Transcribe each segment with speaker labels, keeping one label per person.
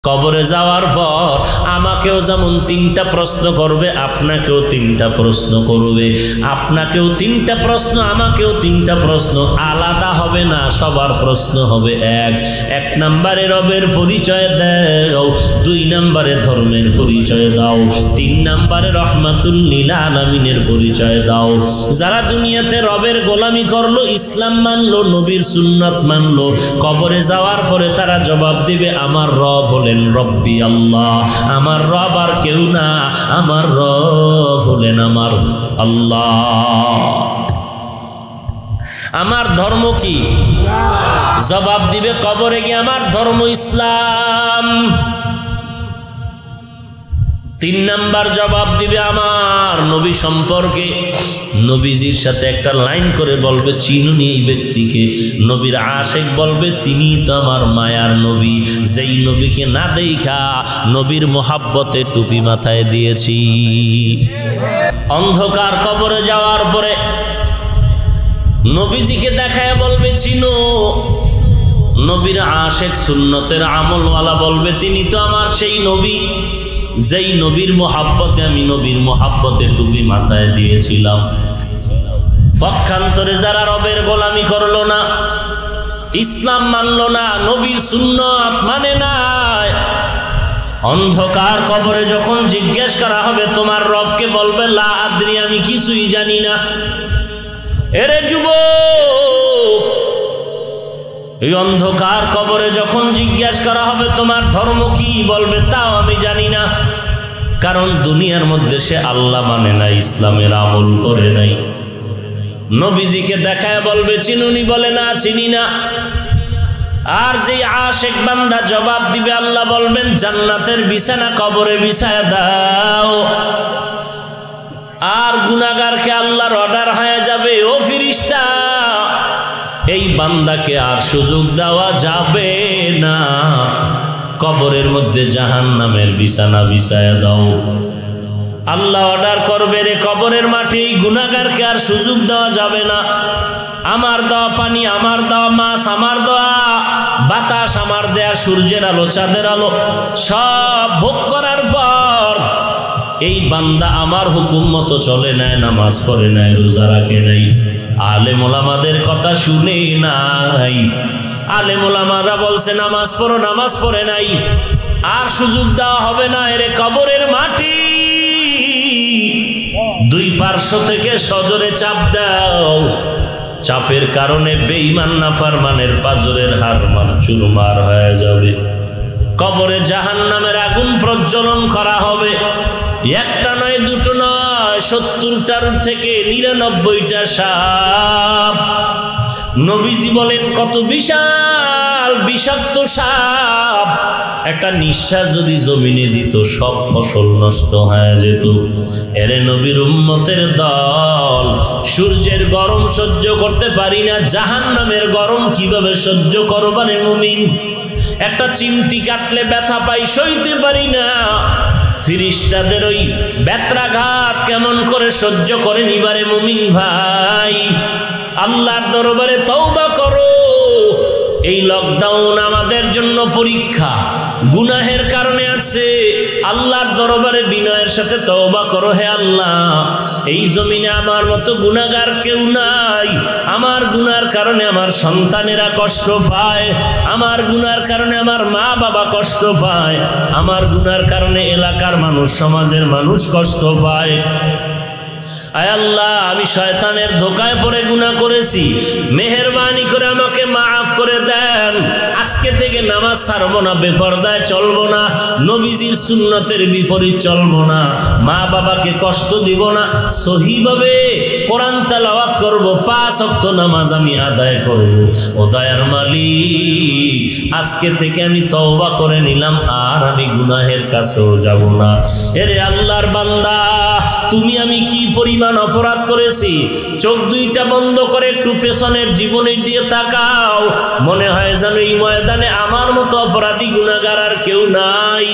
Speaker 1: কবরে যাওয়ার পর আমাকেও যেমন তিনটা প্রশ্ন করবে, আপনাকেও তিনটা প্রশ্ন করবে, আপনাকেও তিনটা প্রশ্ন, আমাকেও তিনটা প্রশ্ন, আলাদা হবে না, সবার প্রশ্ন হবে এক নম্বরে রবের পরিচয় দাও, 2 নম্বরে ধর্মের পরিচয় দাও, 3 নম্বরে রহমাতুল লিল আলামিনের পরিচয় দাও। যারা দুনিয়াতে রবের গোলামি করলো, ইসলাম মানলো, নবীর সুন্নাত মানলো, কবরে যাওয়ার পরে তারা জবাব দিবে আমার রব হলেন রব্বি আল্লাহ, আমার রব আর কেউ না, আমার রব হলেন আমার আল্লাহ। আমার ধর্ম কি? জবাব দিবে কবরে গিয়ে আমার ধর্ম ইসলাম। 3 নাম্বার জবাব দিবে আমার নবী সম্পর্কে, নবীজির সাথে একটা লাইন করে বলবে চিনুনি এই ব্যক্তিকে, নবীর আশেক বলবে তিনি তো আমার মায়ার নবী, যেই নবীকে না দেখা নবীর মোহাব্বতে টুপি মাথায় দিয়েছি। অন্ধকার কবরে যাওয়ার পরে নবীজিকে দেখায় বলবে চিনো, নবীর আশেক সুন্নতের আমলওয়ালা বলবে তিনি তো আমার সেই নবী, যেই নবীর মোহাব্বতে আমি নবীর মোহাব্বতে টুপি মাথায় দিয়েছিলাম। পক্ষান্তরে যারা রবের গোলামি করলো না, ইসলাম মানলো না, নবীর সুন্নত মানে না, অন্ধকার কবরে যখন জিজ্ঞেস করা হবে তোমার রবকে, বলবে লা আদ্রি, আমি কিছুই জানি না। এরে যুবক, এই অন্ধকার কবরে যখন জিজ্ঞেস করা হবে তোমার ধর্ম কি, বলবে তাও আমি জানি না, কারণ দুনিয়ার মধ্যে সে আল্লাহ মানে না, ইসলামের আমল করে নাই। নবীজিকে দেখায় বলবে চিনুনি, বলে না চিনি না। আর যে আশেক বান্দা জবাব দিবে, আল্লাহ বলবেন জান্নাতের বিছানা কবরে বিছায়া দাও। আর গুনাহগারকে আল্লাহর অর্ডার হয়ে যাবে, ও ফেরেশতা এই বান্দাকে আর সুযোগ দেওয়া যাবে না, কবরের মধ্যে জাহান্নামের বিছানা বিছায়া দাও। আল্লাহ অর্ডার করবে, রে কবরের মাঠে এই গুনাহগারকে আর সুযোগ দেওয়া যাবে না, আমার দেওয়া পানি, আমার দেওয়া মাছ, আমার দেওয়া বাতাস, আমার দেয়া সূর্যের আলো, চাঁদের আলো সব ভোগ করার পর এই বান্দা আমার হুকুম মতো চলে নাই, নামাজ পড়ে নাই, রোজা রাখে নাই, আলেম ওলামাদের কথা শুনে নাই, আলেম ওলামারা বলছে নামাজ পড়ো, নামাজ পড়ে নাই, আর সুযোগ দেওয়া হবে না। এর কবরের মাটি 2 পার্শ্ব থেকে সজোরে চাপ দাও, চাপের কারণে বেঈমান নাফরমানের পাজরের হাড় চুরমার হয়ে যাবে। কবরে জাহান্নামের আগুন প্রজ্বলন করা হবে, একটা নয়, দুটো নয়, 70টার থেকে 99টা সাপ। নবীজি বলেন কত বিশাল বিষাক্ত সাপ, একটা নিঃশ্বাস যদি জমিনে দিত সব ফসল নষ্ট হয়ে যেত। এরে নবীর উম্মতের দল, সূর্যের গরম সহ্য করতে পারি না, জাহান্নামের গরম কিভাবে সহ্য করবা রে মুমিন? একটা চিমটি কাটলে ব্যথা পাই, সইতে পারি না, ফেরেশতাদের ওই ব্যত্রাঘাত কেমন করে সহ্য করে নিবারে মুমিন ভাই? আল্লাহর দরবারে তওবা করো। এই লকডাউন আমাদের জন্য পরীক্ষা, গুনাহের কারণে আসছে, আল্লাহর দরবারে বিনয়ের সাথে তওবা করো, হে আল্লাহ এই জমিনে আমার মতো গুনাহগার কেউ নাই, আমার গুনার কারণে আমার সন্তানেরা কষ্ট পায়, আমার গুনার কারণে আমার মা বাবা কষ্ট পায়, আমার গুনার কারণে এলাকার মানুষ, সমাজের মানুষ কষ্ট পায়। আয় আল্লাহ, আমি শয়তানের ধোকায় পড়ে গুনাহ করেছি, মেহেরবানি করে আমাকে মাফ করে দেন। আজকে থেকে নামাজ ছাড়বো না, বেপরদায় চলবো না, নবীজির সুন্নতের বিপরীত চলবো না, মা বাবাকে কষ্ট দিব না, সহিভাবে কোরআন তেলাওয়াত করব, 5 ওয়াক্ত নামাজ আমি আদায় করব। ও দয়ার মালিক, আজকে থেকে আমি তওবা করে নিলাম, আর আমি গুনাহের কাছেও যাব না। এরে আল্লাহর বান্দা, তুমি আমি কি পরিমাণ পরিমাণ অপরাধ করেছি। চোখ দুইটা বন্ধ করে একটু পেছনের জীবনের দিয়ে তাকাও, মনে হয় যেন এই ময়দানে আমার মতো অপরাধী গুনাহগার আর কেউ নাই।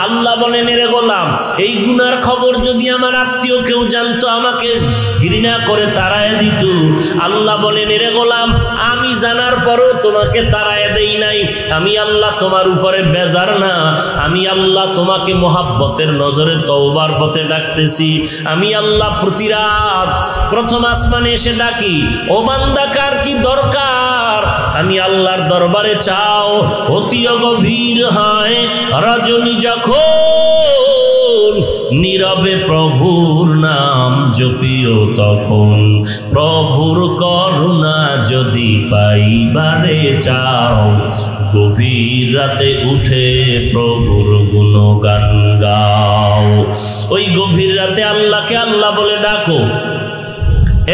Speaker 1: আল্লাহ বলেন, এরে গোলাম, এই গুনার খবর যদি আমার আত্মীয় কেউ জানতো, আমাকে ঘৃণা করে তাড়ায় দিত। আল্লাহ বলেন, এরে গোলাম, আমি জানার পরও তোমাকে তাড়ায় দেই নাই। আমি আল্লাহ তোমার উপরে বেজার না, আমি আল্লাহ তোমাকে মোহাব্বতের নজরে তওবার পথে ডাকতেছি। আমি আল্লাহ প্রতি রাত প্রথম আসমানে এসে ডাকি, ও বান্দা কার কি দরকার, আমি আল্লাহর দরবারে চাও। অতি গভীর হয় রজনী যখন, নীরবে প্রভুর নাম জপিও তখন। প্রভুর করুণা যদি পাইবারে চাও, গভীর রাতে উঠে প্রভুর গুণগান গাও। ওই গভীর রাতে আল্লাহকে আল্লাহ বলে ডাকো।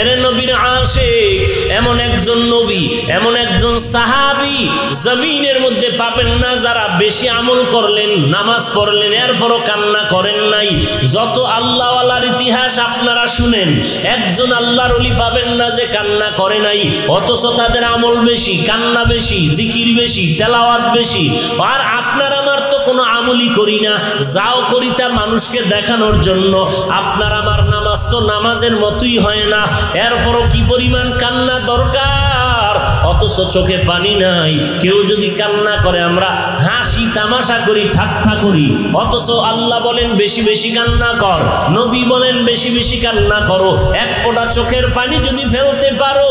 Speaker 1: এর নবীর আশিক এমন একজন নবী, এমন একজন সাহাবী জমিনের মধ্যে পাবেন না যারা বেশি আমল করলেন, নামাজ পড়লেন, এরপরও কান্না করেন নাই। যত আল্লাহওয়ালার ইতিহাস আপনারা শুনেন, একজন আল্লাহর ওলি পাবেন না যে কান্না করে নাই, অথচ তাদের আমল বেশি, কান্না বেশি, জিকির বেশি, তেলাওয়াত বেশি। আর আপনার আমার তো কোনো আমলই করি না, যাও করি তা মানুষকে দেখানোর জন্য। আপনার আমার নামাজ তো নামাজের মতোই হয় না, এরপরও কি পরিমাণ কান্না দরকার, অথচ চোখে পানি নাই। কেউ যদি কান্না করে আমরা হাসি তামাশা করি, ঠাট্টা করি, অথচ আল্লাহ বলেন বেশি বেশি কান্না কর, নবী বলেন বেশি বেশি কান্না করো। এক ফোঁটা চোখের পানি যদি ফেলতে পারো,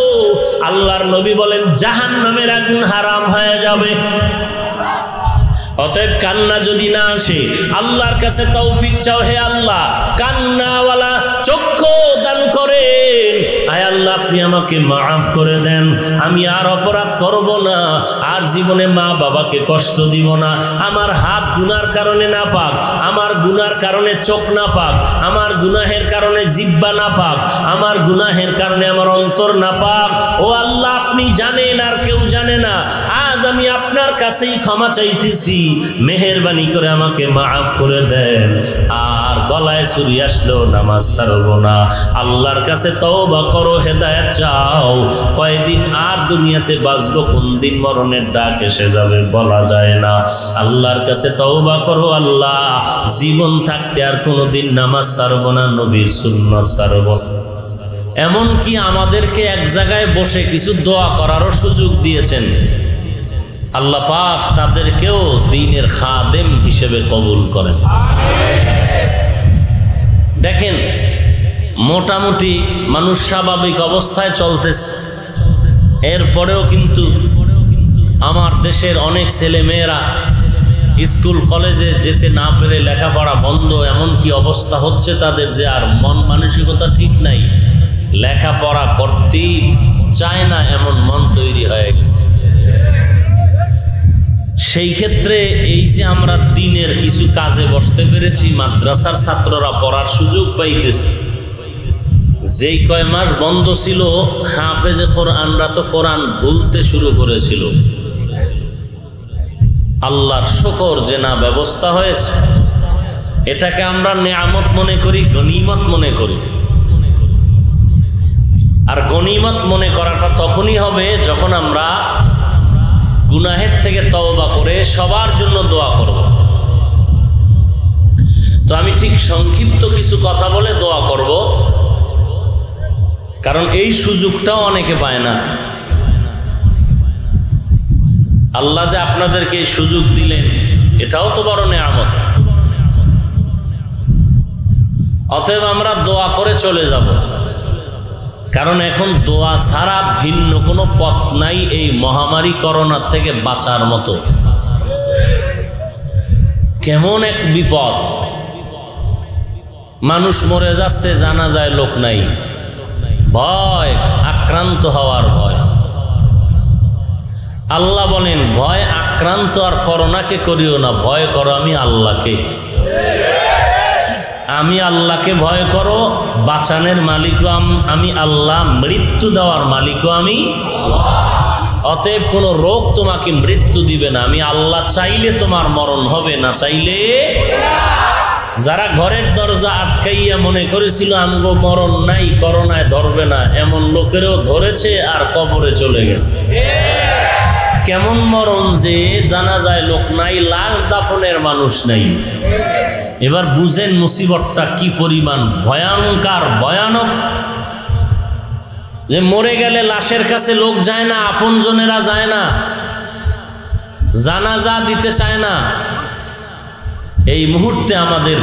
Speaker 1: আল্লাহর নবী বলেন জাহান্নামের আগুন হারাম হয়ে যাবে। অতএব কান্না যদি না আসে, আল্লাহর কাছে তৌফিক চাও, হে আল্লাহ কান্নাওয়ালা চক্ষু দান করেন। আয় আল্লাহ, আপনি আমাকে মাফ করে দেন, আমি আর অপরাধ করব না, আর জীবনে মা বাবাকে কষ্ট দিব না। আমার হাত গুনার কারণে না পাক, আমার গুনার কারণে চোখ না পাক, আমার গুনাহের কারণে জিহ্বা না পাক, আমার গুনাহের কারণে আমার অন্তর না পাক। ও আল্লাহ, আপনি জানেন আর কেউ জানে না। আজ আমি আপনার কাছেই ক্ষমা চাইতেছি, মেহেরবানি করে আমাকে মাফ করে দেন। আর গলায় ছুরি আসলেও নামাজ ছাড়ব না। আল্লাহর কাছে তওবা করো, হেদায়েত চাও। কয়দিন আর দুনিয়াতে বাঁচবো, কোন দিন মরণের ডাক এসে যাবে বলা যায় না। আল্লাহর কাছে তওবা করো, আল্লাহ জীবন থাকতে আর কোনোদিন নামাজ ছাড়ব না, নবীর সুন্নাত ছাড়ব। এমনকি আমাদেরকে এক জায়গায় বসে কিছু দোয়া করারও সুযোগ দিয়েছেন। আল্লাহ পাক তাদেরকেও দ্বীনের খাদেম হিসেবে কবুল করেন। দেখেন, মোটামুটি মানুষ স্বাভাবিক অবস্থায় চলতেছে, এরপরেও কিন্তু আমার দেশের অনেক ছেলে মেয়েরা স্কুল কলেজে যেতে না পেরে লেখাপড়া বন্ধ, এমনকি অবস্থা হচ্ছে তাদের যে আর মন মানসিকতা ঠিক নাই, লেখাপড়া করতেই চায় না, এমন মন তৈরি হয়ে গেছে। সেই ক্ষেত্রে এই যে আমরা দিনের কিছু কাজে বসতে পেরেছি, মাদ্রাসার ছাত্ররা পড়ার সুযোগ পাইতেছে। যেই কয় মাস বন্ধ ছিল, হাফেজে কোরআনরা তো কোরআন বলতে শুরু করেছিল। আল্লাহর শুকর যে না ব্যবস্থা হয়েছে, এটাকে আমরা নেয়ামত মনে করি, গনিমত মনে করি। আর গনিমত মনে করাটা তখনই হবে যখন আমরা গুনাহের থেকে তওবা করে সবার জন্য দোয়া করব। তো আমি ঠিক সংক্ষিপ্ত কিছু কথা বলে দোয়া করব, কারণ এই সুযোগটাও অনেকে পায় না। আল্লাহ যে আপনাদেরকে এই সুযোগ দিলেন, এটাও তো বড় নেয়ামত। অতএব আমরা দোয়া করে চলে যাব, কারণ এখন দোয়া ছাড়া ভিন্ন কোনো পথ নাই এই মহামারী করোনার থেকে বাঁচার মতো। কেমন এক বিপদ, মানুষ মরে যাচ্ছে, জানা যায় লোক নাই, ভয়, আক্রান্ত হওয়ার ভয়। আল্লাহ বলেন, ভয় আক্রান্ত আর করোনাকে করিও না, ভয় করো আমি আল্লাহকে। আমি আল্লাহকে ভয় করো, বাঁচানের মালিকও আমি আল্লাহ, মৃত্যু দেওয়ার মালিকও আমি। অতএব কোনো রোগ তোমাকে মৃত্যু দিবে না। আমি আল্লাহ চাইলে তোমার মরণ হবে, না চাইলে। যারা ঘরের দরজা আটকাইয়া মনে করেছিল আমগো মরণ নাই, করোনায় ধরবে না, এমন লোকেরও ধরেছে আর কবরে চলে গেছে। কেমন মরণ যে জানাজায় লোক নাই, লাশ দাফনের মানুষ নাই। এবার বুঝেন মুসিবতটা কি পরিমাণ ভয়ঙ্কর, ভয়ানক। যে মরে গেলে লাশের কাছে লোক যায় না, আপনজনেরা যায় না, জানাজা দিতে চায় না। এই মুহূর্তে আমাদের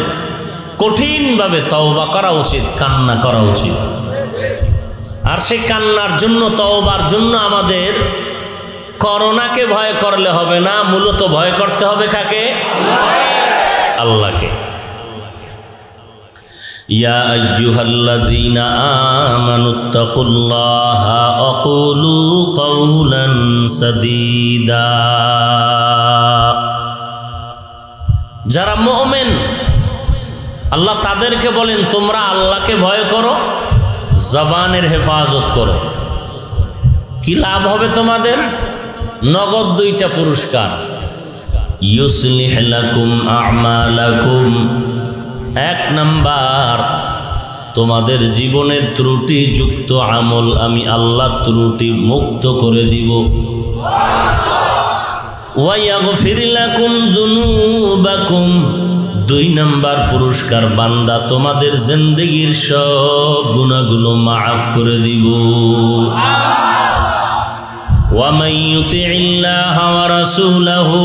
Speaker 1: কঠিনভাবে তওবা করা উচিত, কান্না করা উচিত। আর সেই কান্নার জন্য, তওবার জন্য আমাদের করোনাকে ভয় করলে হবে না, মূলত ভয় করতে হবে কাকে? আল্লাহকে। ইয়া আইয়ুহাল্লাযীনা আমানুত্তাকুল্লাহা ওয়া কুলু কাওলান সাদীদা। যারা মুমিন আল্লাহ তাদেরকে বলেন তোমরা আল্লাহকে ভয় করো, জবানের হেফাজত করো। কি লাভ হবে তোমাদের? নগদ 2টা পুরস্কার। ইউসলিহ লাকুম আমালাকুম, 1 নাম্বার তোমাদের জীবনের ত্রুটিযুক্ত আমল আমি আল্লাহ ত্রুটি মুক্ত করে দিব। ওয়া ইয়াগফির লাকুম যুনুবাকুম, 2 নাম্বার পুরস্কার বান্দা তোমাদের জিন্দেগীর সব গুনাহগুলো মাফ করে দিব। ওয়া মান ইউতিইল্লাহা ওয়া রাসূলাহু,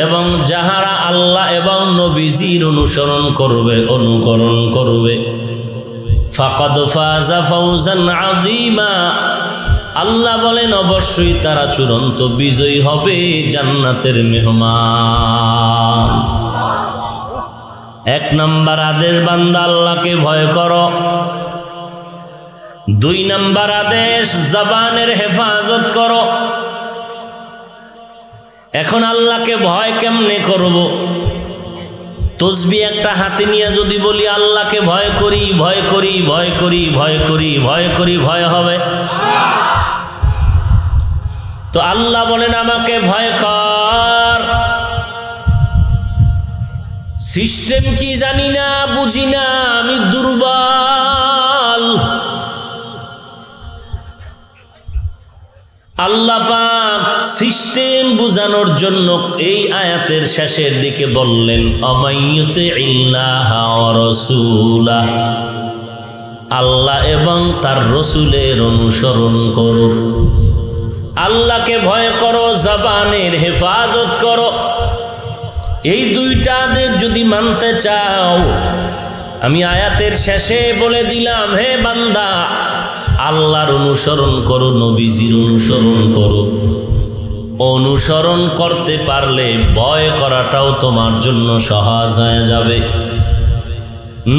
Speaker 1: এবং যাহারা আল্লাহ এবং নবীজির অনুসরণ করবে, অনুকরণ করবে, ফাকাদ ফাযা ফাওজান আযীমা, আল্লাহ বলেন অবশ্যই তারা চূড়ান্ত বিজয়ী হবে, জান্নাতের মেহমান। 1 নাম্বার আদেশ বান্দা আল্লাহকে ভয় করো। 2 নাম্বার আদেশ জবানের হেফাজত করো। এখন আল্লাহকে ভয় কেমনে করব? তসবিহ একটা হাতে নিয়ে যদি বলি আল্লাহকে ভয় করি, ভয় করি, ভয় করি, ভয় করি, ভয় করি, ভয় হবে? তো আল্লাহ বলেন আমাকে ভয় কর। সিস্টেম কি জানি না, বুঝি না, আমি দুর্বল। আল্লাহ পাক সিস্টেম বুঝানোর জন্য এই আয়াতের শেষের দিকে বললেন আমাইয়ুতিইল্লাহা ওয়া রাসূলা, আল্লাহ এবং তার রসুলের অনুসরণ করো। আল্লাহকে ভয় করো, জবানের হেফাজত করো। এই 2টা আদেশ যদি মানতে চাও, আমি আয়াতের শেষে বলে দিলাম হে বান্দা আল্লাহর অনুসরণ করো, নবীজির অনুসরণ করো। অনুসরণ করতে পারলে ভয় করাটাও তোমার জন্য সহজ হয়ে যাবে।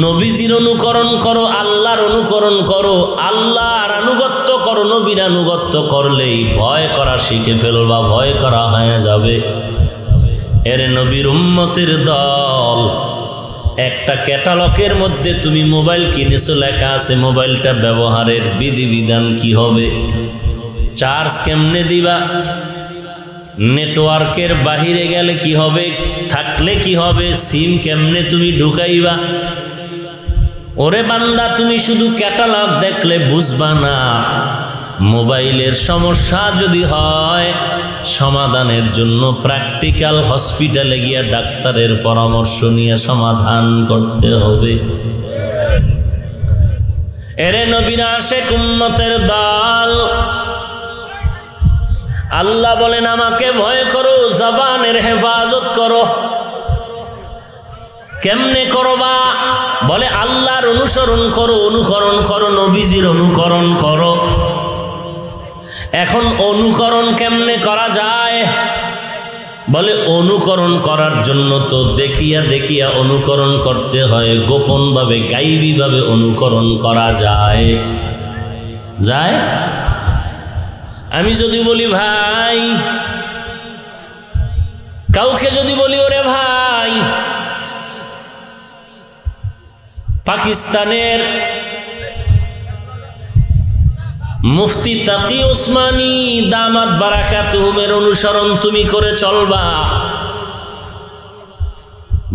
Speaker 1: নবীজির অনুকরণ করো, আল্লাহর অনুকরণ করো, আল্লাহর আনুগত্য করো, নবীর আনুগত্য করলেই ভয় করা শিখে ফেলবা, ভয় করা হয়ে যাবে। এর নবীর উম্মতের দল, একটা ক্যাটালগের মধ্যে তুমি মোবাইল কিনেছো, লেখা আছে মোবাইলটা ব্যবহারের বিধিবিধান কি হবে, চার্জ কেমনে দিবা, নেটওয়ার্কের বাহিরে গেলে কি হবে, থাকলে কি হবে, সিম কেমনে তুমি ঢুকাইবা। ওরে বান্দা তুমি শুধু ক্যাটালগ দেখলে বুঝবা না। মোবাইলের সমস্যা যদি হয়, সমাধানের জন্য প্র্যাকটিক্যাল হসপিটালে গিয়া ডাক্তারের পরামর্শ নিয়ে সমাধান করতে হবে। এরে নবীর আশিক উম্মতের দল, আল্লাহ বলেন আমাকে ভয় করো, জবানের হেফাজত করো। কেমনে করবা? বলে আল্লাহর অনুসরণ করো, অনুকরণ করো, নবীজির অনুকরণ করো। এখন অনুকরণ কেমনে করা যায়? বলে অনুকরণ করার জন্য তো দেখিয়া দেখিয়া অনুকরণ করতে হয়, গোপন ভাবে গাইবী ভাবে অনুকরণ করা যায়। যায়? আমি যদি বলি ভাই, কাউকে যদি বলি ওরে ভাই, পাকিস্তানের মুফতি তাকি উসমানী দামাত বারাকাতুহুমের অনুসরণ তুমি করে চলবা,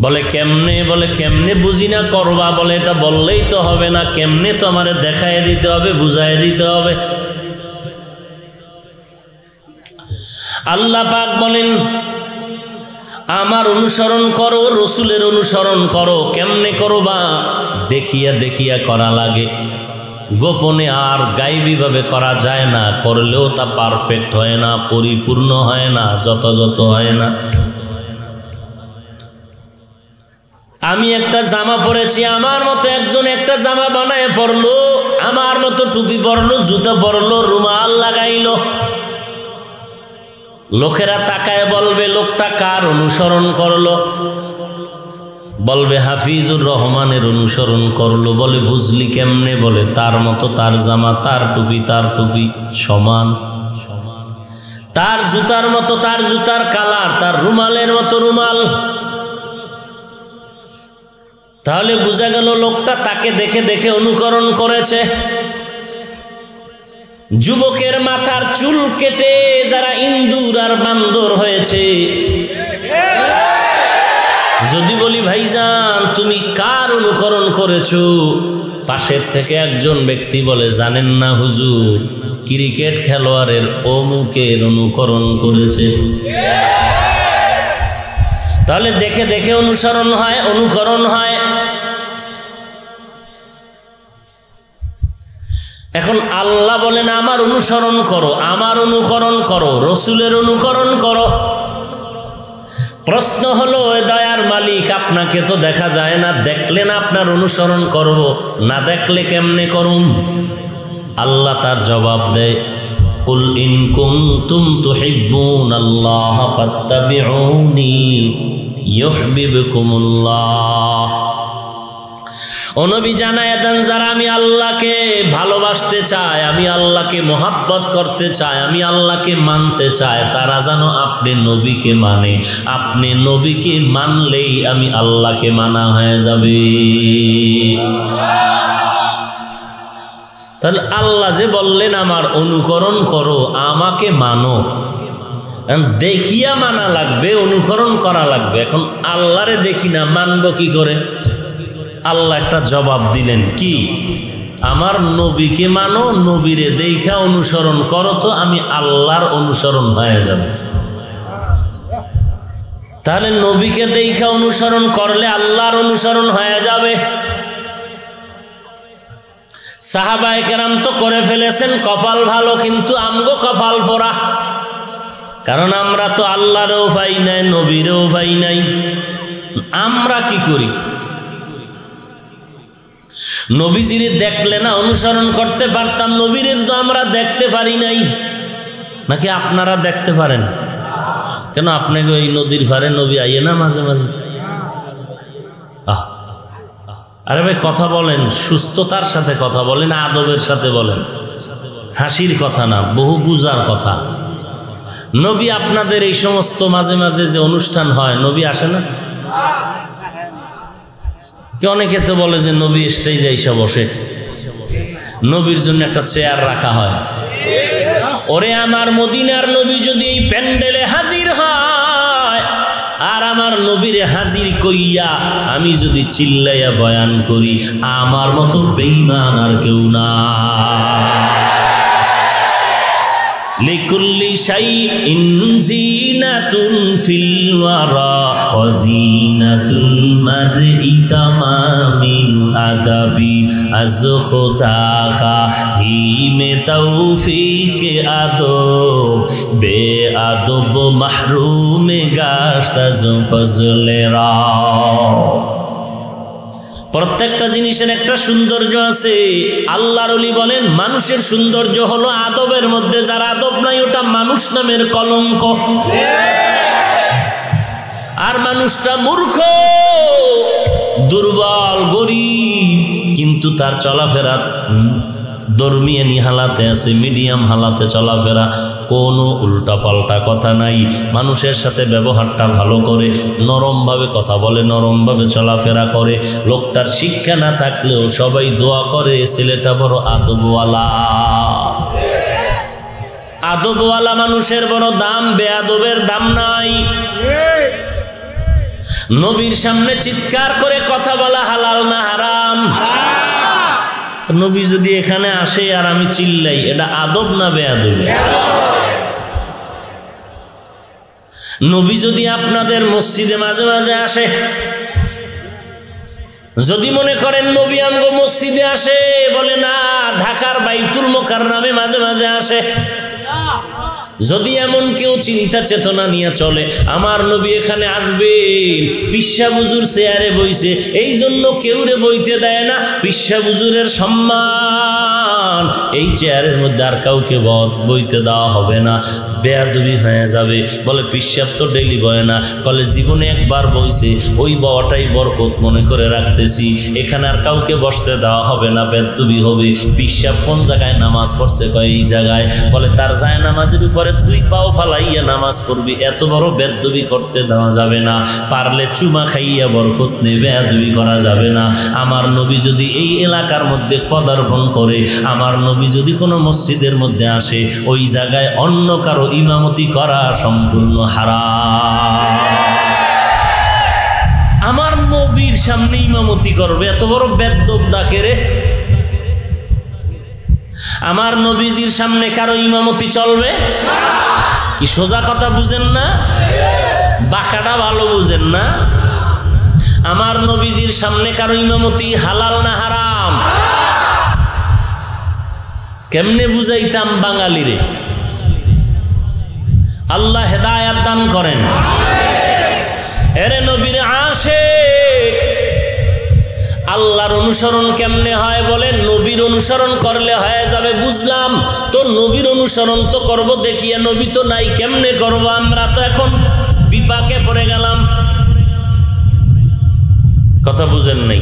Speaker 1: বলে কেমনে? বলে কেমনে বুঝি না করবা? বলে এটা বললেই তো হবে না, কেমনে তো আমারে দেখায় দিতে হবে, বুঝাই দিতে হবে। আল্লাহ পাক বলেন আমার অনুসরণ করো, রসুলের অনুসরণ করো। কেমনে করবা? দেখিয়া দেখিয়া করা লাগে, গোপনে আর গায়েবীভাবে করা যায় না, করলেও তা পারফেক্ট হয় না, পরিপূর্ণ হয় না, যথাযথ হয় না। আমি একটা জামা পরেছি, আমার মতো একজন একটা জামা বানায় পরলো, আমার মতো টুপি পরলো, জুতো পরলো, রুমাল লাগাইলো, লোকেরা তাকায় বলবে লোকটা কার অনুসরণ করলো? বলবে হাফিজুর রহমানের অনুসরণ করলো। বলে বুঝলি কেমনে? বলে তার মতো তার জামা, তার টুপি সমান, তার জুতার মতো তার জুতার কালার, তার রুমালের মতো রুমাল। তাহলে বোঝা গেল লোকটা তাকে দেখে দেখে অনুকরণ করেছে। যুবকের মাথার চুল কেটে যারা ইন্দুর আর বান্দর হয়েছে, যদি বলি ভাইজান তুমি কার অনুকরণ করেছো, পাশের থেকে একজন ব্যক্তি বলে জানেন না হুজুর, ক্রিকেট খেলোয়াড়ের অমুকের অনুকরণ করেছে। তাহলে দেখে দেখে অনুসরণ হয়, অনুকরণ হয়। এখন আল্লাহ বলেন আমার অনুসরণ করো, আমার অনুকরণ করো, রসুলের অনুকরণ করো। প্রশ্ন হলো দয়ার মালিক আপনাকে তো দেখা যায় না, দেখলে না আপনার অনুসরণ করব, না দেখলে কেমনে করুম? আল্লাহ তার জবাব দেয় কুল ইন কুনতুম তুহিব্বুনাল্লাহ ফাত্তাবিউনি ইউহিব্বুকুমুল্লাহ। ও নবী জানায়া দেন যারা আমি আল্লাহকে ভালোবাসতে চায়, আমি আল্লাহকে মহাব্বত করতে চায়, আমি আল্লাহকে মানতে চায়, তারা যেন আপনি নবীকে মানে। আপনি নবীকে মানলেই আমি আল্লাহকে মানা হয়ে যাবে। তাহলে আল্লাহ যে বললেন আমার অনুকরণ করো, আমাকে মানো, দেখিয়া মানা লাগবে, অনুকরণ করা লাগবে। এখন আল্লাহরে দেখি না, মানবো কি করে? আল্লাহ একটা জবাব দিলেন কি? আমার নবীকে মানো, নবীরে দেখা অনুসরণ করো, তো আমি আল্লাহর অনুসরণ হয়ে যাবে। তাহলে নবীকে দেখা অনুসরণ করলে আল্লাহর অনুসরণ হয়ে যাবে। সাহাবায়ে কেরাম তো করে ফেলেছেন, কপাল ভালো, কিন্তু আমগো কপাল পোড়া। কারণ আমরা তো আল্লাহরও পাই নাই, নবীরও পাই নাই। আমরা কি করি? নবীজিরে দেখলে না অনুসরণ করতে পারতাম, নবীরে তো আমরা দেখতে পারি নাই। নাকি আপনারা দেখতে পারেন? কেন আপনাকে ওই নদীর ধারে নবী আইয়ে না মাঝে মাঝে? আরে ভাই কথা বলেন, সুস্থতার সাথে কথা বলেন, আদবের সাথে বলেন, হাসির কথা না, বহু বুঝার কথা। নবী আপনাদের এই সমস্ত মাঝে মাঝে যে অনুষ্ঠান হয়, নবী আসে না? অনেকে তো বলে যে নবী স্টেজে এসে বসে, নবীর জন্য একটা চেয়ার রাখা হয়। ওরে আমার মদিনার নবী যদি এই প্যান্ডেলে হাজির হয়, আর আমার নবীরে হাজির কইয়া আমি যদি চিল্লাইয়া বয়ান করি, আমার মতো বেঈমান আর কেউ না। লিকুল্লি শাইইন জিনাতুন ফিল ওয়ারা ওয়া জিনাতুল মারই তামামিন আদাবি আজ খুদা খাহিমে তৌফিকে আদব বে আদব মাহরুমে গাশত আজ ফজলে রা। প্রত্যেকটা জিনিসের একটা সৌন্দর্য আছে। আল্লাহর ওলি বলেন মানুষের সৌন্দর্য হলো আদবের মধ্যে, যার আদব নাই ওটা মানুষ নামের কলঙ্ক। আর মানুষটা মূর্খ, দুর্বল, গরিব, কিন্তু তার চলাফেরা দরমিয়ানি হালাতে আছে, মিডিয়াম হালাতে চলাফেরা, কোনো উল্টা পাল্টা কথা নাই, মানুষের সাথে ব্যবহারটা ভালো করে, নরমভাবে কথা বলে, নরমভাবে চলাফেরা করে। লোকটার শিক্ষা না থাকলেও সবাই দোয়া করে ছেলেটা বড় আদবওয়ালা। আদবওয়ালা মানুষের বড় দাম, বেয়াদবের দাম নাই। নবীর সামনে চিৎকার করে কথা বলা হালাল না হারাম? নবী যদি এখানে আসে আর আমি চিল্লাই, এটা আদব না বেয়াদবি? নবী যদি আপনাদের মসজিদে মাঝে মাঝে আসে, যদি মনে করেন নবী আমগো মসজিদে আসে, বলে না ঢাকার বাইতুল মোকাররমে মাঝে মাঝে আসে, যদি এমন কেউ চিন্তা চেতনা নিয়ে চলে আমার নবী এখানে আসবেন, পিসা হুজুর চেয়ারে বইছে এই জন্য কেউ রে বইতে দেয় না, পিসা হুজুরের সম্মান এই চেয়ারের মধ্যে আর কাউকে বইতে দেওয়া হবে না, বেয়াদবি হয়ে যাবে। বলে পিসাব তো ডেইলি বয় না, বলে জীবনে একবার বইছে, ওই বাবাটাই বরকত মনে করে রাখতেছি, এখানে আর কাউকে বসতে দেওয়া হবে না, বেয়াদবি হবে। পিসাব কোন জায়গায় নামাজ পড়ছে? কয় এই জায়গায়। বলে তার যায় নামাজের উপরে দুই পাও ফালাইয়া নামাজ পড়বি, এত বড় বেয়াদবি করতে দেওয়া যাবে না, পারলে চুমা খাইয়া বরকত নেই, বেয়াদবি করা যাবে না। আমার নবী যদি এই এলাকার মধ্যে পদার্পণ করে, আমার নবী যদি কোনো মসজিদের মধ্যে আসে, ওই জায়গায় অন্য কারো ইমামতি করা সম্পূর্ণ হারাম। আমার নবীর সামনে ইমামতি করবে, এত বড় বেয়াদব ডাকে রে? আমার নবীজির সামনে কারো ইমামতি চলবে? কি সোজা কথা বুঝেন না? বাঁকাটা ভালো বুঝেন না? আমার নবীজির সামনে কারো ইমামতি হালাল না হারাম? কেমনে বুঝাইতাম বাঙালিরে? আল্লাহ হেদায়াত দান করেন। এরে নবীর আশিক, আল্লাহর অনুসরণ কেমনে হয় বলেন? নবীর অনুসরণ করলে হয়ে যাবে, বুঝলাম তো নবীর অনুসরণ তো করব, দেখিয়া নবী তো নাই, কেমনে করব? আমরা তো এখন বিপাকে পড়ে গেলাম। কথা বুঝেন নাই?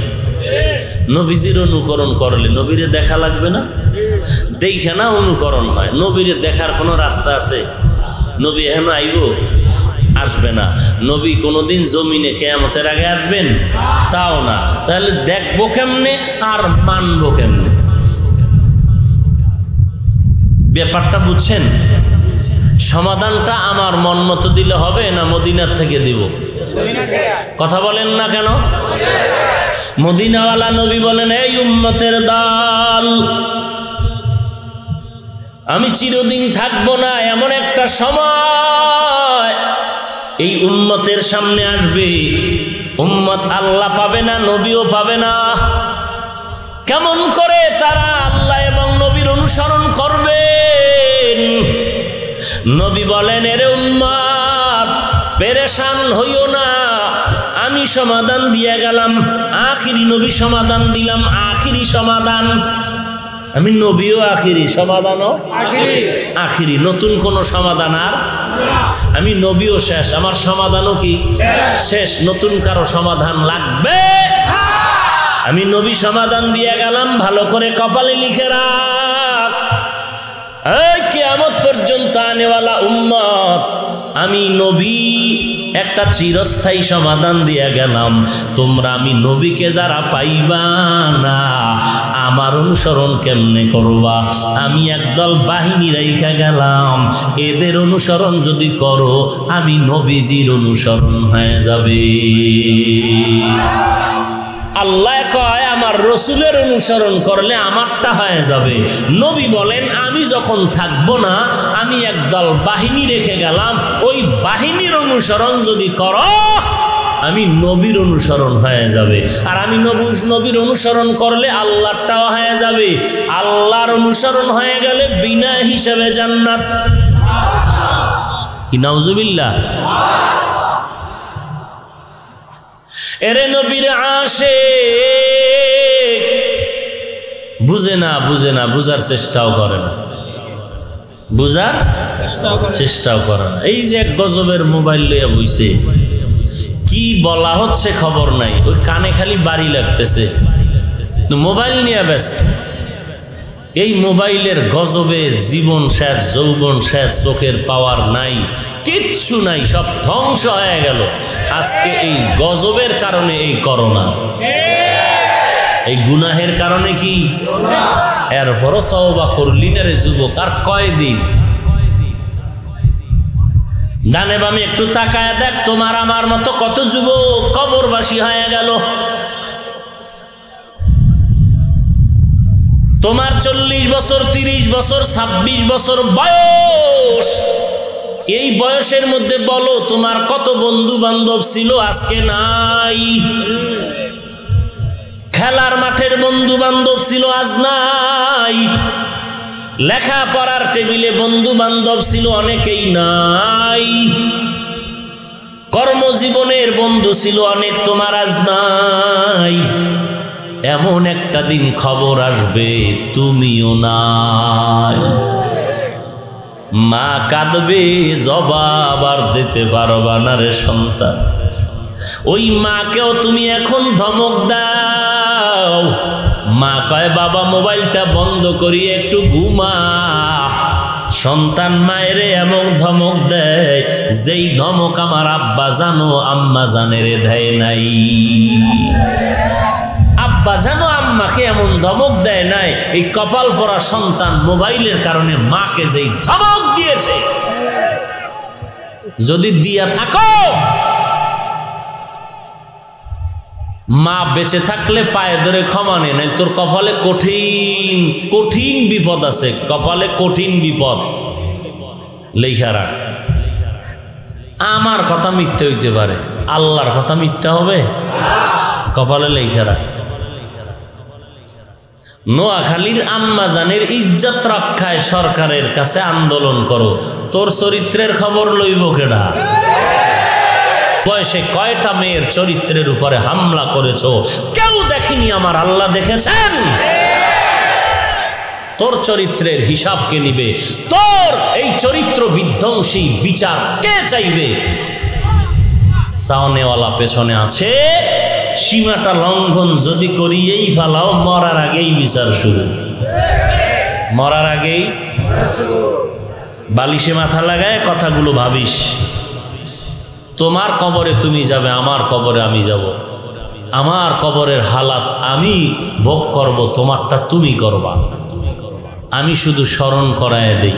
Speaker 1: নবীজির অনুকরণ করলে নবীরে দেখা লাগবে না? দেখে না অনুকরণ হয়। নবীরে দেখার কোনো রাস্তা আছে? নবী এখন আইব? আসবে না। নবী কোনোদিন জমিনে কিয়ামতের আগে আসবেন? তাও না। তাহলে দেখবো কেমনে আর মানবো কেমনে? ব্যাপারটা বুঝছেন? সমাধানটা আমার মন মতো দিলে হবে না মদিনার থেকে দিব? কথা বলেন না কেন? মদিনাওয়ালা নবী বলেন, এই উম্মতের দল, আমি চিরদিন থাকবো না, এমন একটা সময় এই উম্মতের সামনে আসবে, উম্মত আল্লাহ পাবে না, নবীও পাবে না। কেমন করে তারা আল্লাহ এবং নবীর অনুসরণ করবেন? নবী বলেন, এরে উম্মত পেরেশান হইও না, আমি সমাধান দিয়ে গেলাম। আখিরি নবী সমাধান দিলাম, আখিরি সমাধান। আমি নবীও আখিরি, সমাধানও আখিরি, নতুন কোন সমাধান আর? আমি নবীও শেষ, আমার সমাধানও কি শেষ? নতুন কারো সমাধান লাগবে? আমি নবী সমাধান দিয়ে গেলাম, ভালো করে কপালে লিখে রাখ, এই কিয়ামত পর্যন্ত আনেওয়ালা উম্মত, আমি নবী একটা চিরস্থায়ী সমাধান দিয়ে গেলাম। তোমরা আমি নবীকে যারা পাইবা না, আমার অনুসরণ কেমনে করবা? আমি একদল বাহিনী রাইখা গেলাম, এদের অনুসরণ যদি করো আমি নবীজির অনুসরণ হয়ে যাবে। আল্লাহ কয় আমার রসুলের অনুসরণ করলে আমারটা হয়ে যাবে। নবী বলেন আমি যখন থাকবো না, আমি একদল বাহিনী রেখে গেলাম, ওই বাহিনীর অনুসরণ যদি করো আমি নবীর অনুসরণ হয়ে যাবে। আর আমি নবীর অনুসরণ করলে আল্লাহটাও হয়ে যাবে। আল্লাহর অনুসরণ হয়ে গেলে বিনা হিসাবে জান্নাত। কি নাউজুবিল্লাহ। এরে নবীর আশিক, বুঝে না বুঝার চেষ্টাও করে না, বুঝার চেষ্টাও করে না। এই যে এক গজবের মোবাইল লইয়া বইছে, কি বলা হচ্ছে খবর নাই, ওই কানে খালি বাড়ি লাগতেছে, মোবাইল নিয়ে ব্যস্ত। এই মোবাইলের গজবে জীবন শেষ, যৌবন শেষ, চোখের পাওয়ার নাই, কিচ্ছু নাই, সব ধ্বংস হয়ে গেল আজকে এই গজবের কারণে। এই করোনা, এই গুনাহের কারণে। কি এরপরও তওবা করলি না রে যুবক? আর কয়দিন? ডানে বামে একটু তাকায় দেখ, তোমার আমার মতো কত যুবক কবরবাসী হয়ে গেল। তোমার 40 বছর, 30 বছর, 26 বছর বয়স। এই বয়সের মধ্যে বলো তোমার কত বন্ধু বান্ধব ছিল, আজকে নাই। খেলার মাঠের বন্ধু বান্ধব ছিল, আজ নাই। লেখাপড়ার টেবিলে বন্ধু বান্ধব ছিল, অনেকেই নাই। কর্মজীবনের বন্ধু ছিল অনেক, তোমার আজ নাই। এমন একটা দিন খবর আসবে তুমিও নাই। মা কাঁদবে, জবাব আর দিতে পারবা না রে সন্তান। ওই মাকেও তুমি এখন ধমক দাও। মা কয় বাবা মোবাইলটা বন্ধ করিয়ে একটু ঘুমা। সন্তান মায়েরে এমন ধমক দেয় যেই ধমক আমার আব্বা জানো আম্মা জানেরে দেয় নাই। আব্বা জানো আম্মাকে এমন ধমক দেয় নাই, এই কপাল পরা সন্তান মোবাইলের কারণে মাকে যেই ধমক দিয়েছে। যদি দিয়া থাকো, মা বেঁচে থাকলে পায়ে ধরে ক্ষমা নে, নাই তোর কপালে কঠিন কঠিন বিপদ আছে, কপালে কঠিন বিপদ লেখা রাখ। আমার কথা মিথ্যে হইতে পারে, আল্লাহর কথা মিথ্যা হবে? কপালে লেখা রাখ। নোয়াখালীর আম্মা জানের ইজ্জত রক্ষায় সরকারের কাছে আন্দোলন করো। তোর চরিত্রের খবর লইব কেডা? বয়সে কয়টা মেয়ের চরিত্রের উপরে হামলা করেছো, কেউ দেখেনি, আমার আল্লাহ দেখেছেন। তোর চরিত্রের হিসাব কে নিবে? তোর এই চরিত্র বিধ্বংসী বিচার কে চাইবে? সামনেওয়ালা পেছনে আছে, সীমাটা লঙ্ঘন যদি করিয়েই ফেলাও, মরার আগেই বিচার শুরু। মরার আগেই বালিশে মাথা লাগায় কথাগুলো ভাবিস। তোমার কবরে তুমি যাবে, আমার কবরে আমি যাব। আমার কবরের হালাত আমি ভোগ করব, তোমারটা তুমি করবা। আমি শুধু স্মরণ করায় দেই,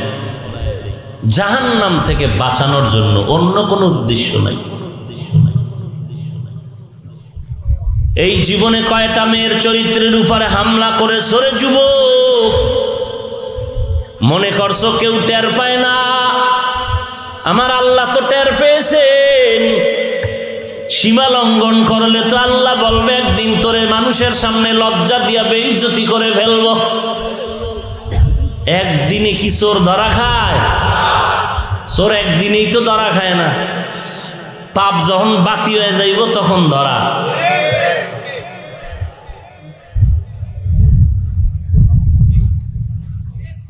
Speaker 1: জাহান্নাম থেকে বাঁচানোর জন্য, অন্য কোনো উদ্দেশ্য নাই। এই জীবনে কয়টা মেয়ের চরিত্রের উপরে হামলা করে সরে যুবক? মনে করছো কেউ টের পায় না? আমার আল্লাহ তো টের পেয়েছেন। সীমা লঙ্ঘন করলে তো আল্লাহ বলবে একদিন তোরে মানুষের সামনে লজ্জা দিয়া বেইজ্জতি করে ফেলবো। একদিনে কি চোর ধরা খায়? চোর একদিনেই তো ধরা খায় না, পাপ যখন বাতি হয়ে যাইব তখন ধরা।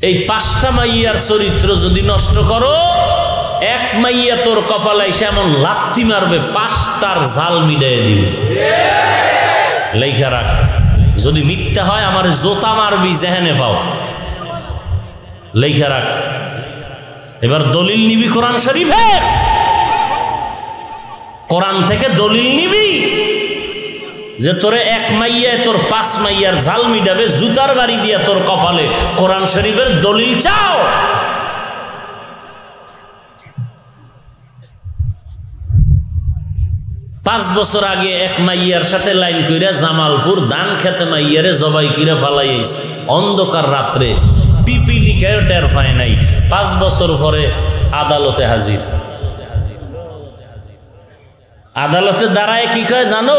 Speaker 1: এই 5টা মাইয়ার চরিত্র যদি নষ্ট করো, এক মাইয়া তোর কপালে এসে এমন লাথি মারবে 5টার ঝাল মিলিয়ে দিবে। লেখা রাখ, যদি মিথ্যা হয় আমার জোতা মারবি জেহেনে পাও। লেখা রাখ। এবার দলিল নিবি কোরআন শরীফের, কোরআন থেকে দলিল নিবি যে তোরে এক মাইয়ায় তোর 5 মাইয়ার ঝাল মিটাবে, জুতার বাড়ি দিয়া তোর কপালে। কোরআন শরীফের দলিল চাও। পাঁচ বছর আগে এক মাইয়ার সাথে লাইন কইরা জামালপুর ধান খেতে মাইয়ারে জবাই কইরা ফালাইছে অন্ধকার রাত্রে, পিপি লিখায় টের পায় নাই। 5 বছর পরে আদালতে হাজির। আদালতে দাঁড়ায় কি কয় জানো?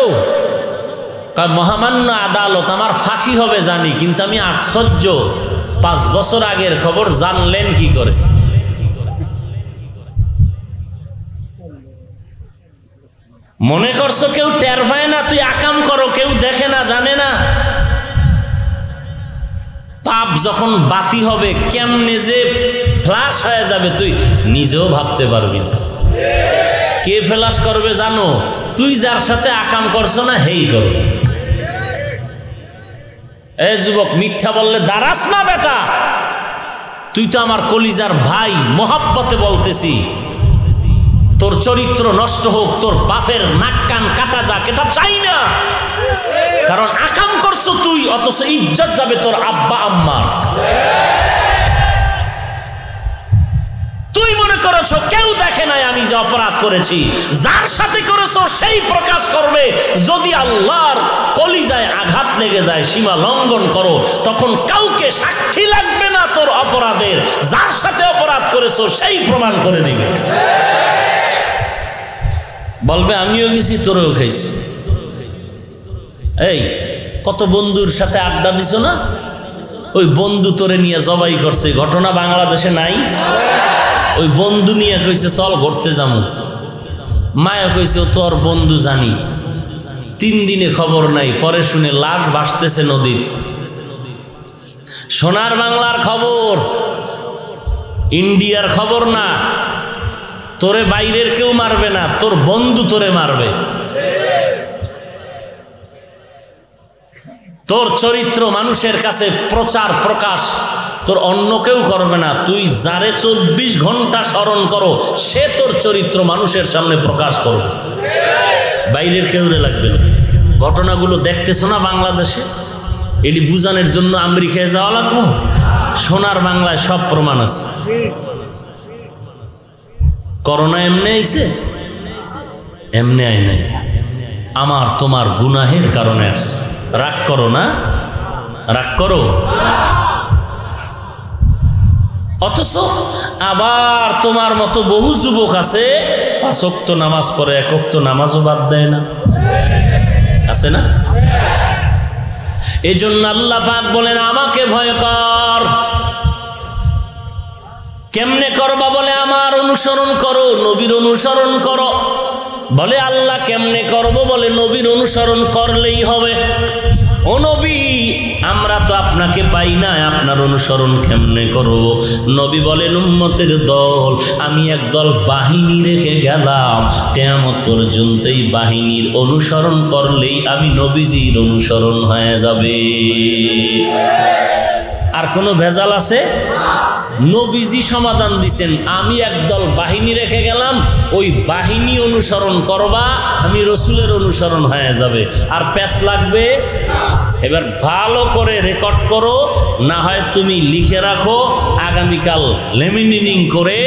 Speaker 1: কয় মহামান্য আদালত, আমার ফাঁসি হবে জানি, কিন্তু আমি আশ্চর্য 5 বছর আগের খবর জানলেন কি করে? মনে করছো কেউ টের পায় না? তুই আকাম করো, কেউ দেখে না, জানে না। পাপ যখন বাতি হবে কেমনে যে ফ্লাশ হয়ে যাবে তুই নিজেও ভাবতে পারবি না। কে ফ্লাশ করবে জানো? তুই যার সাথে আকাম করছো না, হেই করবে। এ যুবক, মিথ্যা বললে দাঁড়াস না বেটা। তুই তো আমার কলিজার ভাই, মোহাব্বতে বলতেছি। তোর চরিত্র নষ্ট হোক, তোর বাপের নাক কান কাটা যাক, এটা চাই না। কারণ আকাম করছো তুই, অথচ ইজ্জত যাবে তোর আব্বা আম্মার। তুই মনে করেছো কেউ দেখে নাই আমি যে অপরাধ করেছি, যার সাথে করেছো সেই প্রকাশ করবে। যদি আল্লাহর কলিজায় আঘাত লেগে যায়, সীমা লঙ্ঘন করো, তখন কাউকে সাক্ষী লাগবে না তোর অপরাধের, যার সাথে অপরাধ করেছো সেই প্রমাণ করে দিবে। বলবে আমিও গেছি, তোরেও খাইছি। এই কত বন্ধুর সাথে আড্ডা দিছ না, ওই বন্ধু তোরে নিয়ে জবাই করছে, ঘটনা বাংলাদেশে নাই? ওই বন্ধু নিয়ে কইছে চল ঘুরতে যাবো, মায়া কইছে তোর বন্ধু জানি, 3 দিনে খবর নাই, পরে শুনে লাশ ভাসতেছে নদীর। সোনার বাংলার খবর, ইন্ডিয়ার খবর না। তোরে বাইরের কেউ মারবে না, তোর বন্ধু তোরে মারবে। তোর চরিত্র মানুষের কাছে প্রচার প্রকাশ তোর অন্য কেউ করবে না। তুই যারে 24 ঘন্টা স্মরণ করো, সে তোর চরিত্র মানুষের সামনে প্রকাশ করবে, বাইরের কেউরে লাগবে না। ঘটনাগুলো দেখতেছো না বাংলাদেশে, এটি বুঝানোর জন্য আমেরিকায় যাওয়া লাগবো? সোনার বাংলায় সব প্রমাণ আছে। করোনা এমনি আইছে, এমনি আয় নাই, আমার তোমার গুনাহের কারণে আসছে। রাগ করো না, রাগ করো। অথচ আবার তোমার মতো বহু যুবক আছে 5 ওয়াক্ত নামাজ পড়ে, 1 ওয়াক্ত নামাজও বাদ দেয় না, আছে না? এজন্য আল্লাহ পাক বলেন আমাকে ভয় কর। কেমনে করবা? বলে আমার অনুসরণ করো, নবীর অনুসরণ করো। বলে আল্লাহ কেমনে করব? বলে নবীর অনুসরণ করলেই হবে। ও নবী, আমরা তো আপনাকে পাই না, আপনার অনুসরণ কেমনে করব? নবী বলেন উম্মতের দল, আমি একদল বাহিনী রেখে গেলাম, কিয়ামত পর্যন্ত এই বাহিনীর অনুসরণ করলেই আমি নবীজির অনুসরণ হয়ে যাবে। আর কোনো ভেজাল আছে? নবীজি সমাধান দিছেন, আমি একদল বাহিনী রেখে গেলাম, ওই বাহিনী অনুসরণ করবা, আমি রসুলের অনুসরণ হয়ে যাবে। আর প্যাচ লাগবে? এবার ভালো করে রেকর্ড করো, না হয় তুমি লিখে রাখো, আগামীকাল লেমিনিং করে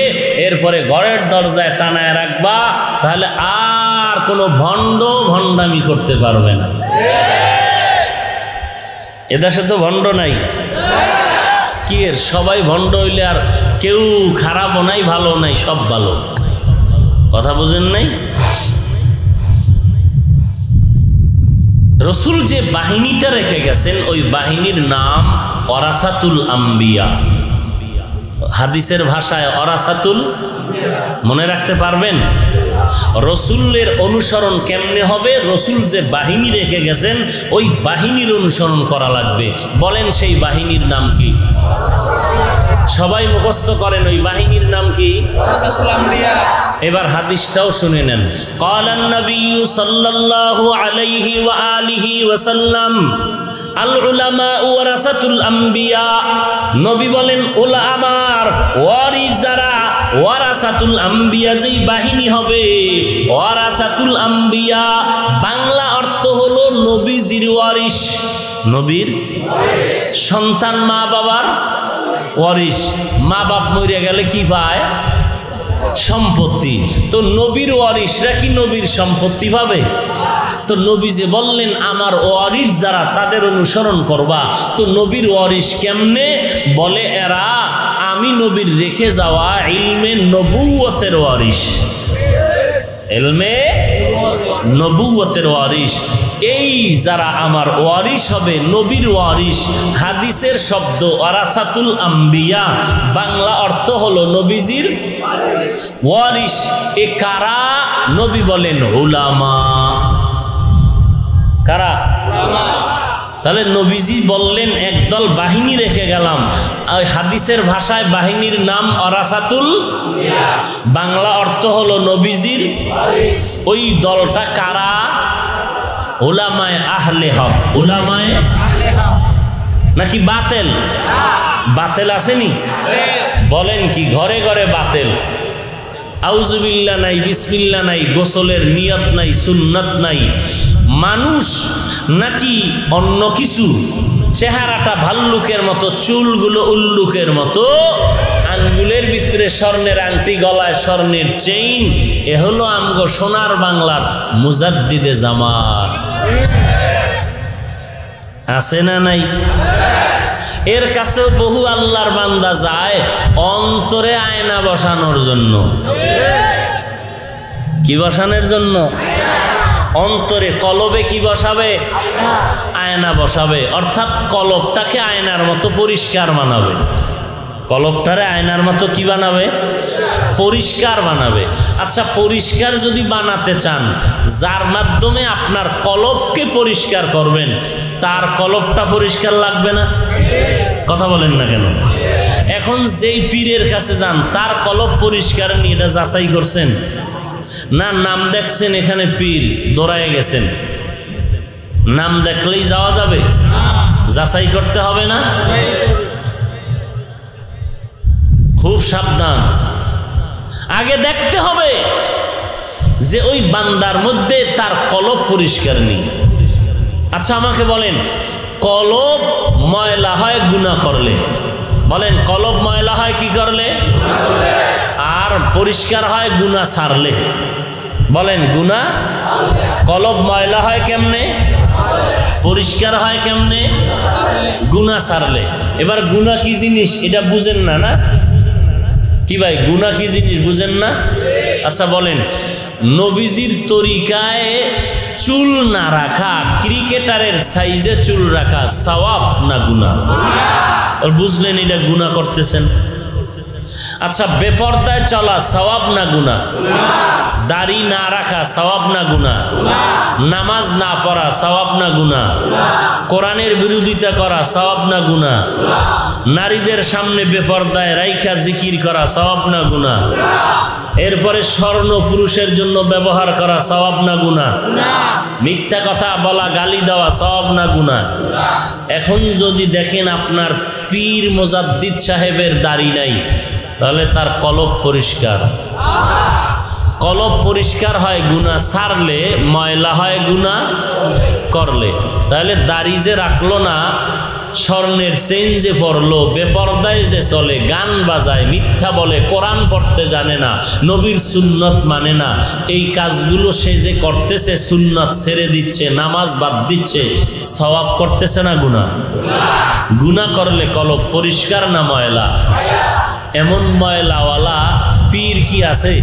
Speaker 1: এরপরে ঘরের দরজায় টানায় রাখবা, তাহলে আর কোনো ভণ্ডামি করতে পারবে না। এদেশে তো ভণ্ড নাই, কি এর সবাই ভণ্ড হইলে আর কেউ খারাপও নাই, ভালো নাই, সব ভালো। কথা বুঝেন নাই? রসুল যে বাহিনীটা রেখে গেছেন, ওই বাহিনীর নাম ওয়ারাসাতুল আম্বিয়া। হাদিসের ভাষায় ওয়ারাসাতুল, মনে রাখতে পারবেন? রসুলের অনুসরণ কেমনে হবে? রসুল যে বাহিনী রেখে গেছেন, ওই বাহিনীর অনুসরণ করা লাগবে। বলেন সেই বাহিনীর নাম কি? সবাই মুখস্থ করেন, ওই বাহিনীর নাম কি? এবার হাদিসটাও শুনে নেন। ক্বালান নবী সাল্লাল্লাহু আলাইহি ওয়া আলিহি ওয়াসাল্লাম আল উলামা ওয়ারাসাতুল আম্বিয়া। নবী বলেন উলামার ওয়ারিস যারা, ওয়ারাসাতুল আম্বিয়া যেই বাহিনী হবে, ওয়ারাসাতুল আম্বিয়া বাংলা অর্থ হলো নবীজির ওয়ারিস। নবীর সন্তান, মা বাবার ওয়ারিস। মা বাপ মরে গেলে কি পায়? সম্পত্তি। তো নবীর ওয়ারিসরা কি নবীর সম্পত্তি পাবে? তো নবী যে বললেন আমার ওয়ারিস যারা, তাদের অনুসরণ করবা। তো নবীর ওয়ারিস কেমনে? বলে এরা আমি নবীর রেখে যাওয়া ইলমে নবুয়তের ওয়ারিস। ইলমে নবুয়তের ওয়ারিস। এই যারা আমার ওয়ারিস হবে, নবীর ওয়ারিস। হাদিসের শব্দ ওয়ারাসাতুল আম্বিয়া, বাংলা অর্থ হলো নবীজির ওয়ারিস। এ কারা? নবী বলেন উলামা। কারা? তাহলে নবীজি বললেন একদল বাহিনী রেখে গেলাম, ওই হাদিসের ভাষায় বাহিনীর নাম ওয়ারাসাতুল, বাংলা অর্থ হলো নবীজির। ওই দলটা কারা? উলামায়ে আহলে হক। উলামায়ে নাকি বাতেল? বাতেল আসেনি? বলেন কি ঘরে ঘরে বাতেল? আউযুবিল্লাহ নাই, বিসমিল্লাহ নাই, গোসলের নিয়ত নাই, সুন্নাত নাই। মানুষ নাকি অন্য কিছু? চেহারাটা ভাল্লুকের মতো, চুলগুলো উল্লুকের মতো, আঙ্গুলের ভিতরে স্বর্ণের আংটি, গলায় স্বর্ণের চেইন। এ হলো আমগো সোনার বাংলার মুজাদ্দিদে জামান। আছে না নাই? এর কাছেও বহু আল্লাহর বান্দা যায় অন্তরে আয়না বসানোর জন্য। কি বসানোর জন্য? অন্তরে, কলবে কি বসাবে? আয়না বসাবে। অর্থাৎ কলবটাকে আয়নার মতো পরিষ্কার বানাবে। কলবটারে আয়নার মতো কি বানাবে? পরিষ্কার বানাবে। আচ্ছা, পরিষ্কার যদি বানাতে চান, যার মাধ্যমে আপনার কলবকে পরিষ্কার করবেন, তার কলবটা পরিষ্কার লাগবে না? কথা বলেন না কেন? এখন যেই পীরের কাছে যান, তার কলব পরিষ্কার নিয়ে এটা যাচাই করছেন না? নাম দেখছেন এখানে পীর, দৌড়ায় গেছেন, নাম দেখলেই যাওয়া যাবে? যাচাই করতে হবে না? খুব সাবধান। আগে দেখতে হবে যে ওই বান্দার মধ্যে তার কলব পরিষ্কার নেই। আচ্ছা, আমাকে বলেন, কলব ময়লা হয় গুনাহ করলে? বলেন, কলব ময়লা হয় কি করলে? আর পরিষ্কার হয় গুনাহ ছাড়লে? বলেন, গুনাহ। কলব ময়লা হয় কেমনে? পরিষ্কার হয় কেমনে? গুনাহ ছাড়লে। এবার গুনাহ কি জিনিস এটা বুঝেন না? না কি ভাই, গুনাহ কি জিনিস বুঝেন না? আচ্ছা বলেন, নবীজির তরিকায় চুল না রাখা, ক্রিকেটারের সাইজে চুল রাখা সওয়াব না গুনাহ? বুঝলেন এটা গুনাহ করতেছেন। আচ্ছা, বেপরদায় চলা সওয়াব না গুনাহ? দাড়ি না রাখা সওয়াব না গুনাহ? নামাজ না পড়া সওয়াব না গুনাহ? কোরআনের বিরোধিতা করা সওয়াব না গুনাহ? নারীদের সামনে বেপরদায় রাইখা জিকির করা সওয়াব না গুনাহ? এরপরে স্বর্ণ পুরুষের জন্য ব্যবহার করা সওয়াব না গুনাহ? মিথ্যা কথা বলা, গালি দেওয়া সওয়াব না গুনাহ? এখন যদি দেখেন আপনার পীর মুজাদ্দিদ সাহেবের দাড়ি নাই, তাহলে তার কলব পরিষ্কার। কলব পরিষ্কার হয় গুনাহ ছাড়লে, ময়লা হয় গুনাহ করলে। তাহলে দাড়ি যে রাখলো না, স্বর্ণের চেইন যে পরলো, বেপরদায় যে চলে, গান বাজায়, মিথ্যা বলে, কোরআন পড়তে জানে না, নবীর সুন্নত মানে না, এই কাজগুলো সে যে করতেছে, সুন্নত ছেড়ে দিচ্ছে, নামাজ বাদ দিচ্ছে, সওয়াব করতেছে না গুনাহ? গুনাহ করলে কলব পরিষ্কার না ময়লা? এমন ময়লাওয়ালা পীর কি আছে?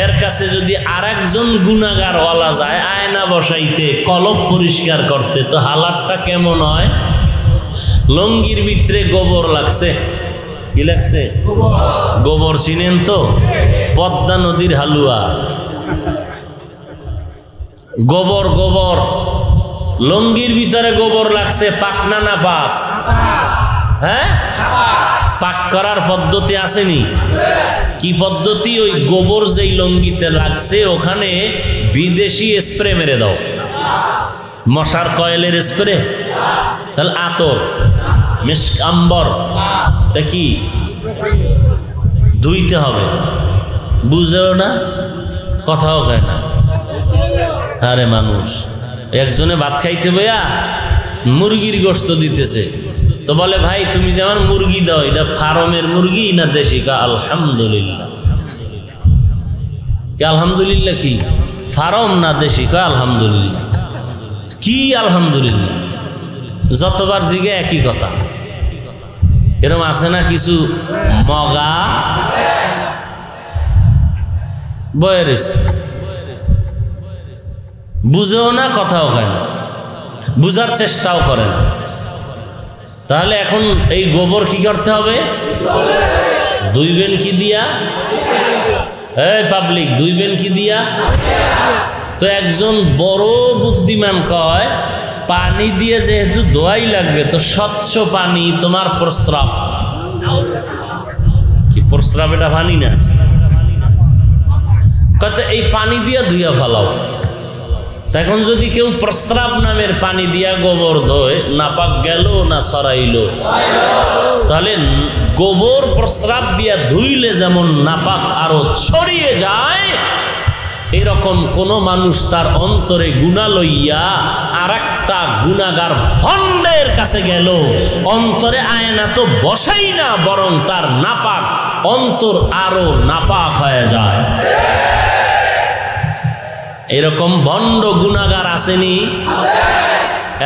Speaker 1: এর কাছে যদি আরেকজন গুনাহগারওয়ালা যায় আয়না বসাইতে, কলব পরিষ্কার করতে, তো হালাতটা কেমন হয়? লঙ্গির ভিতরে গোবর লাগছে। কি লাগছে? গোবর চিনেন তো? পদ্মা নদীর হালুয়া, গোবর গোবর, লঙ্গির ভিতরে গোবর লাগছে। পাকনা না পাক? হ্যাঁ, পাক করার পদ্ধতি আসেনি? কি পদ্ধতি? ওই গোবর যেই লঙ্গিতে লাগছে ওখানে বিদেশি স্প্রে মেরে দাও, মশার কয়েলের স্প্রে, তাহলে আতর, মিস্ক, আম্বর, তা কি ধুইতে হবে? বুঝেও না, কথাও খায় না। আরে মানুষ, একজনে ভাত খাইতে বইয়া মুরগির গোশত দিতেছে, তো বলে ভাই তুমি যেমন মুরগি দাও, এটা ফার্মের মুরগি না দেশি? কা আলহামদুলিল্লাহ। আলহামদুলিল্লাহ কি ফার্ম না দেশি? কা আলহামদুলিল্লাহ। কি আলহামদুলিল্লাহ? যতবার জিগে একই কথা। এরকম আছে না কিছু মগা বয়েরিস, বুঝেও না, কথাও খায় না, বুঝার চেষ্টাও করে না। তাহলে এখন এই গোবর কি করতে হবে? ধুইবেন কি দিয়া? এই পাবলিক, ধুইবেন কি দিয়া? তো একজন বড় বুদ্ধিমান কয়, পানি দিয়ে যেহেতু ধোয়াই লাগবে, তো স্বচ্ছ পানি তোমার প্রস্রাব। কি প্রস্রাব? এটা পানি না? কত এই পানি দিয়া ধুইয়া ফেলাও। এখন যদি কেউ প্রস্রাব নামের পানি দিয়া গোবর ধোয়, নাপাক গেল না সরাইল, তাহলে গোবর প্রস্রাব দিয়া ধুইলে যেমন নাপাক আরো ছড়িয়ে যায়, এরকম কোন মানুষ তার অন্তরে গুনাহ লইয়া আর একটা গুনাহগার ভণ্ডের কাছে গেল, অন্তরে আয়না তো বসাই না, বরং তার নাপাক অন্তর আরো নাপাক হয়ে যায়। এরকম ভণ্ড গুনাহগার আসেনি?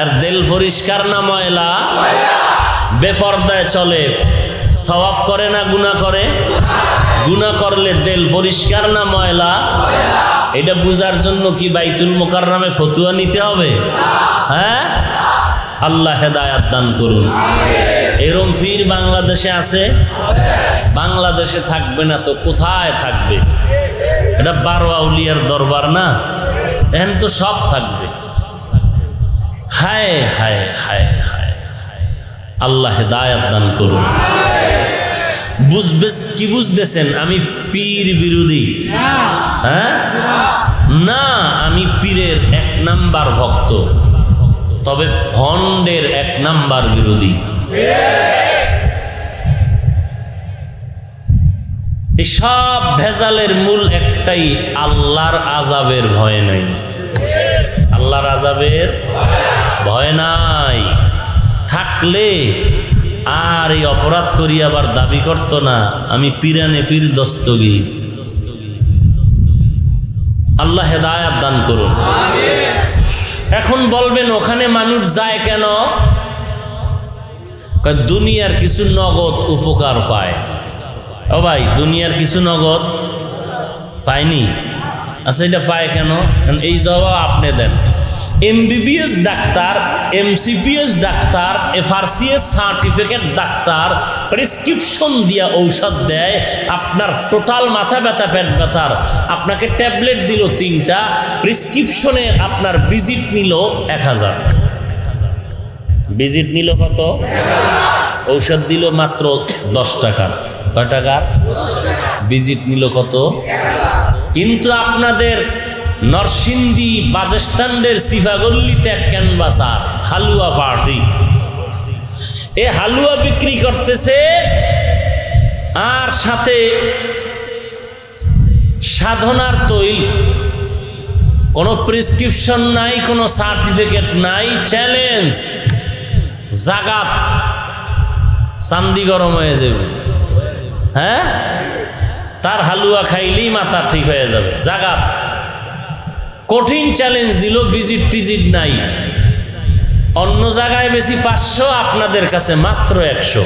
Speaker 1: এর দিল পরিষ্কার না ময়লা? বেপরদায় চলে, সওয়াব করে না গুনাহ করে? গুনাহ করলে দিল পরিষ্কার না ময়লা? এটা বুঝার জন্য কি বাইতুল মুকাররমে ফতুয়া নিতে হবে? হ্যাঁ, আল্লাহ হেদায়াত দান করুন। এরম পীর বাংলাদেশে আছে? বাংলাদেশে থাকবে না তো কোথায় থাকবে? এটা 12 আউলিয়ার দরবার না, এখন তো সব থাকবে। হায় হায় হায় হায়, আল্লাহ হেদায়াত দান করুন। বুঝবে কি বুঝতেছেন আমি পীর বিরোধী? হ্যাঁ না, আমি পীরের 1 নাম্বার ভক্ত, তবে ভণ্ডের 1 নাম্বার বিরোধী। এই সব ভেজালের মূল একটাই, আল্লাহর আযাবের ভয় নাই। আল্লাহর আযাবের ভয় নাই থাকলে আর এই অপরাধ করি আবার দাবি করতো না আমি পীরানে পীর দস্তগীর। আল্লাহ হেদায়াত দান করুন। এখন বলবেন ওখানে মানুষ যায় কেন? দুনিয়ার কিছু নগদ উপকার পায়। ও ভাই, দুনিয়ার কিছু নগদ পায়নি? আচ্ছা, এটা পায় কেন? এই জবাব আপনি দেন। MBBS doctor, MCPS doctor, FRCS certificate doctor prescription দিয়া ঔষধ দেয়, আপনার টোটাল মাথা ব্যথা, পেট ব্যথার আপনাকে ট্যাবলেট দিল 3টা, প্রেসক্রিপশনে আপনার ভিজিট নিল 1000। ভিজিট নিল কত? ঔষধ দিল মাত্র 10 টাকার। কয় টাকার? ভিজিট নিল কত? কিন্তু আপনাদের নরসিংদী বাস স্ট্যান্ডের সিফাগল্লিতে এক ক্যানভাসার হালুয়া পার্টি, এ হালুয়া বিক্রি করতেছে আর সাথে সাধনার তৈল। কোনো প্রেসক্রিপশন নাই, কোনো সার্টিফিকেট নাই, চ্যালেঞ্জ। জাগাত চান্দি গরম হয়ে যাবে। হ্যাঁ, তার হালুয়া খাইলেই মাথা ঠিক হয়ে যাবে। জাগাত কঠিন চ্যালেঞ্জ দিল, ভিজিট টিজিট নাই। অন্য জায়গায় বেশি 500, আপনাদের কাছে মাত্র 100।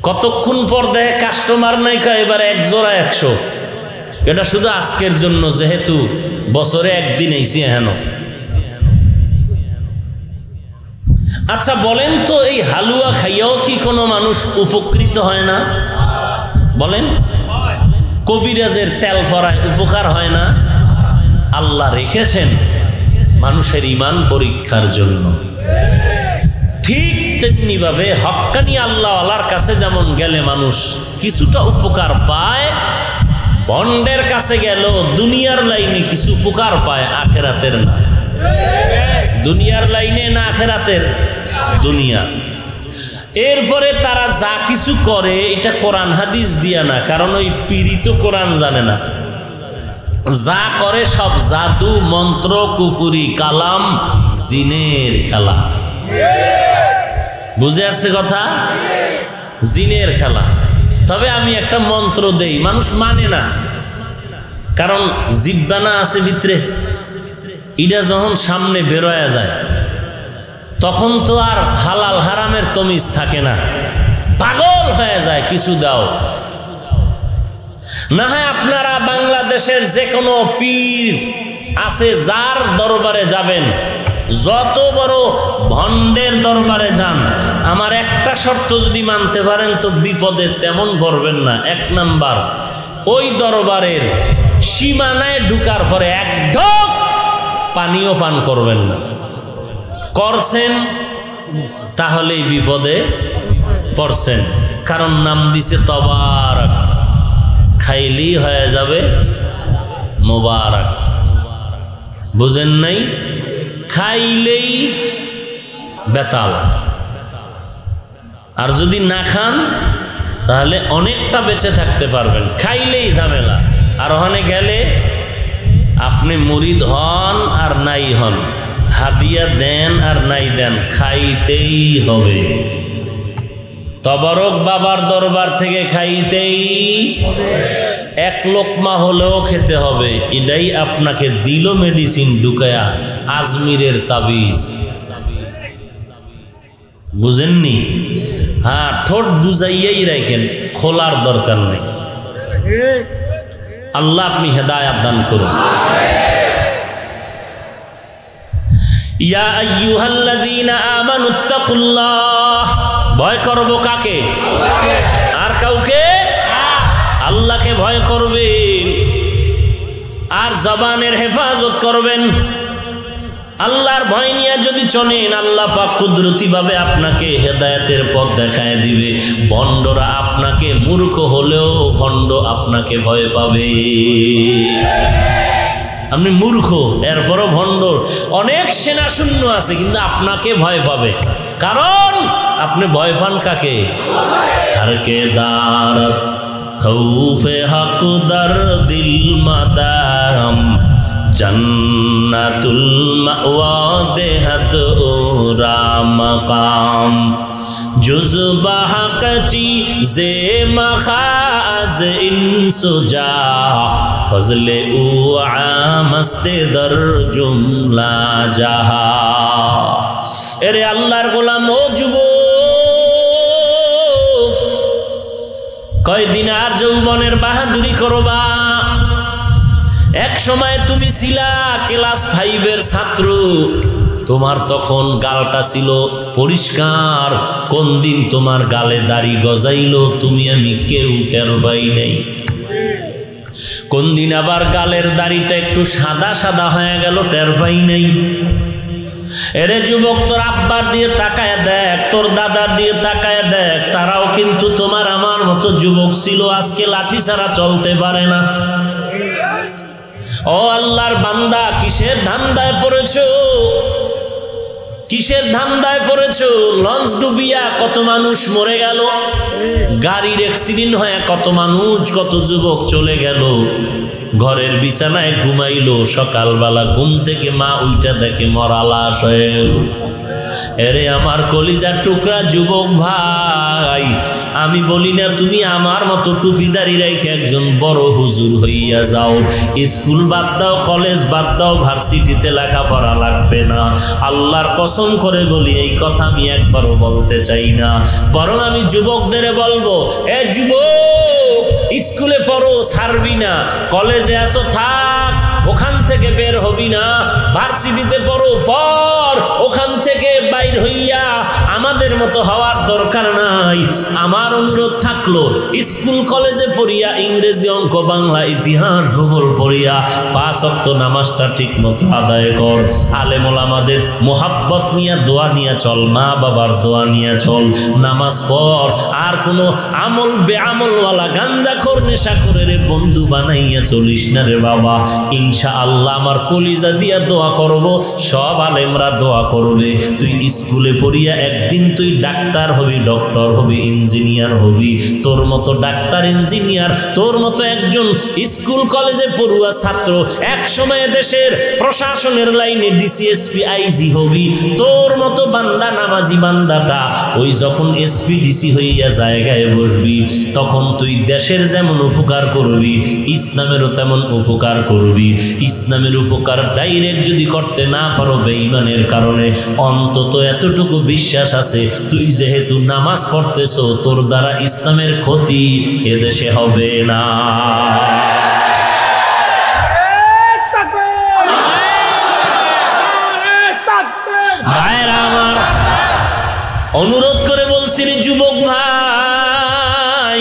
Speaker 1: কতক্ষণ পর দেখে কাস্টমার নাই, এবার 1 জোড়া 100। এটা শুধু আজকের জন্য, যেহেতু বছরে একদিন আইসি হেন। আচ্ছা বলেন তো, এই হালুয়া খাইয়াও কি কোনো মানুষ উপকৃত হয় না? বলেন, কবিরাজের তেল পরায় উপকার হয় না? আল্লাহ রেখেছেন মানুষের ঈমান পরীক্ষার জন্য। ঠিক তেমনি ভাবে হক্কানি আল্লাহওয়ালার কাছে যেমন গেলে মানুষ কিছুটা উপকার পায়, ভণ্ডের কাছে গেল দুনিয়ার লাইনে কিছু উপকার পায়, আখেরাতের না। দুনিয়ার লাইনে না, আখেরাতের? দুনিয়া। এরপরে তারা যা কিছু করে এটা কোরআন হাদিস দিয়া না, কারণ ওই পীড়িত কোরআন জানে না। যা করে সব জাদু, মন্ত্র, কুফুরি, কালাম, জিনের খেলা। বুঝে আসছে কথা? জিনের খেলা। তবে আমি একটা মন্ত্র দেই, মানুষ মানে না, কারণ জিব্বানা আছে ভিতরে। এটা যখন সামনে বেরোয়া যায় তখন তো আর হালাল হারামের তমিজ থাকে না, পাগল হয়ে যায়। কিছু দাও না হয় আপনারা বাংলাদেশের যে কোনো পীর আছে যার দরবারে যাবেন, যত বড় ভণ্ডের দরবারে যান, আমার একটা শর্ত যদি মানতে পারেন তো বিপদে তেমন পড়বেন না। 1 নাম্বার, ওই দরবারের সীমানায় ঢুকার পরে 1 ঢোক পানিও পান করবেন না। করছেন তাহলেই বিপদে পড়ছেন, কারণ নাম দিছে তবারক, খাইলেই হয়ে যাবে মোবারক। বুঝেন নাই? খাইলেই বেতাল, আর যদি না খান তাহলে অনেকটা বেঁচে থাকতে পারবেন। খাইলেই ঝামেলা, আর ওখানে গেলে আপনি মুরিদ হন আর নাই হন, হাদিয়া দেন আর নাই দেন, খাইতেই হবে। তবরক বাবার দরবার থেকে খাইতেই, এক লোকমা হলেও খেতে হবে। এটাই আপনাকে দিল মেডিসিন ঢুকায়া, আজমিরের তাবিজ। বুঝেননি? হ্যাঁ, ঠোঁট বুঝাইয়াই রাখেন, খোলার দরকার নেই। আল্লাহ আপনি হেদায়াত দান করুন। ইয়া আইয়ুহাল্লাযীনা আমানুত্তাকুল্লাহ, ভয় করব কাকে? আর কাউকে? আল্লাহকে ভয় করবেন আর জবানের হেফাজত করবেন। আল্লাহর ভয় নিয়ে যদি চলেন, আল্লাহ পাক কুদরতি ভাবে আপনাকে হেদায়েতের পথ দেখায় দিবে। ভণ্ডরা আপনাকে, মূর্খ হলেও ভণ্ড আপনাকে ভয় পাবে। আপনি মূর্খ, এরপরও ভণ্ড, অনেক সেনা শূন্য আছে কিন্তু আপনাকে ভয় পাবে। কারণ আপনি ভয় পান কাকে? হারকে দার খৌফে হক দর দিল মাদাম, জন্নাতুল মাওয়া দেহত ওরা মাকাম, জুজবা হকচি জে মখাজ ইনসুজা, ফজলে উ আমস্তে দর জুমলা জাহা। এরে আল্লাহর গোলাম ও যুবক, কয়দিন আর যৌবনের বাহাদুরি করবা? এক সময় তুমি ছিলা ক্লাস 5-এর ছাত্র, তোমার তখন গালটা ছিল পরিষ্কার। কোন দিন তোমার গালে দাড়ি গজাইলো তুমি আমি কেউ টের পাই নাই। কোন দিন আবার গালের দাড়িটা একটু সাদা সাদা হয়ে গেল, টের পাই নাই। এরে যুবক, তোর আব্বার দিয়ে তাকায় দেখ, তোর দাদার দিয়ে তাকায় দেখ, তারাও কিন্তু তোমার আমার মতো যুবক ছিল, আজকে লাঠি ছাড়া চলতে পারে না। ও আল্লাহর বান্দা, কিসের ধান্দায় পড়েছো? কিসের ধান্দায় পড়েছো? লঞ্চ ডুবিয়া কত মানুষ মরে গেল, গাড়ির অ্যাক্সিডেন্ট হয়ে কত মানুষ, কত যুবক চলে গেল। ঘরের বিছানায় ঘুমাইলো, সকালবেলা ঘুম থেকে মা উল্টা দেখে মরা লাশ হয়ে গেল। এরে আমার কলিজার টুকরা যুবক ভাই, আমি বলি না তুমি আমার মতো টুপিদারি রেখে একজন বড় হুজুর হইয়া যাও, স্কুল বাদ দাও, কলেজ বাদ দাও, ভার্সিটিতে লেখাপড়া লাগবে না। আল্লাহর কসম করে বলি, এই কথা আমি একবারও বলতে চাই না। বরং আমি যুবকদের বলবো, এ যুবক, স্কুলে পড়ো, ছাড়বি না। কলেজে আসো, থাক, ওখান থেকে বের হবি না। ভার্সিটিতে পড়ো, পড়, ওখান থেকে বাইর হইয়া আমাদের মতো হওয়ার দরকার নাই। আমার অনুরোধ থাকলো, স্কুল কলেজে পড়িয়া ইংরেজি, অঙ্ক, বাংলা, ইতিহাস, ভূগোল পড়িয়া 5 ওয়াক্ত নামাজটা ঠিক মতো আদায় কর। আলেম ওলামাদের মোহাব্বত নিয়ে দোয়া নিয়ে চল, মা বাবার দোয়া নিয়ে চল, নামাজ পড়। আর কোনো আমল বেআমলওয়ালা গাঞ্জাখোর নেশাখোরের বন্ধু বানাইয়া চলিস না রে বাবা। ইনশাআল্লাহ আমার কলিজা দিয়া দোয়া করব, সব আলেমরা দোয়া করবে। তুই স্কুলে পড়িয়া একদিন তুই ডাক্তার হবি, ডক্টর হবি, ইঞ্জিনিয়ার হবি। তোর মতো ডাক্তার, ইঞ্জিনিয়ার, তোর মতো একজন স্কুল কলেজে পড়ুয়া ছাত্র এক সময় দেশের প্রশাসনের লাইনে ডিসিএসপি, আইজি হবি। তোর মতো বান্দা, নামাজি বান্দাটা ওই যখন এসপি, ডিসি হইয়া জায়গায় বসবি, তখন তুই দেশের যেমন উপকার করবি, ইসলামেরও তেমন উপকার করবি। ইসলামের উপকার ডাইরেক্ট যদি করতে না পারো বেঈমানের কারণে, অন্তত এতটুকু বিশ্বাস আছে, তুই যেহেতু নামাজ পড়তেছো, তোর দ্বারা ইসলামের ক্ষতি এদেশে হবে না। ভাইরা আমার, অনুরোধ করে বলছি রে যুবক ভাই,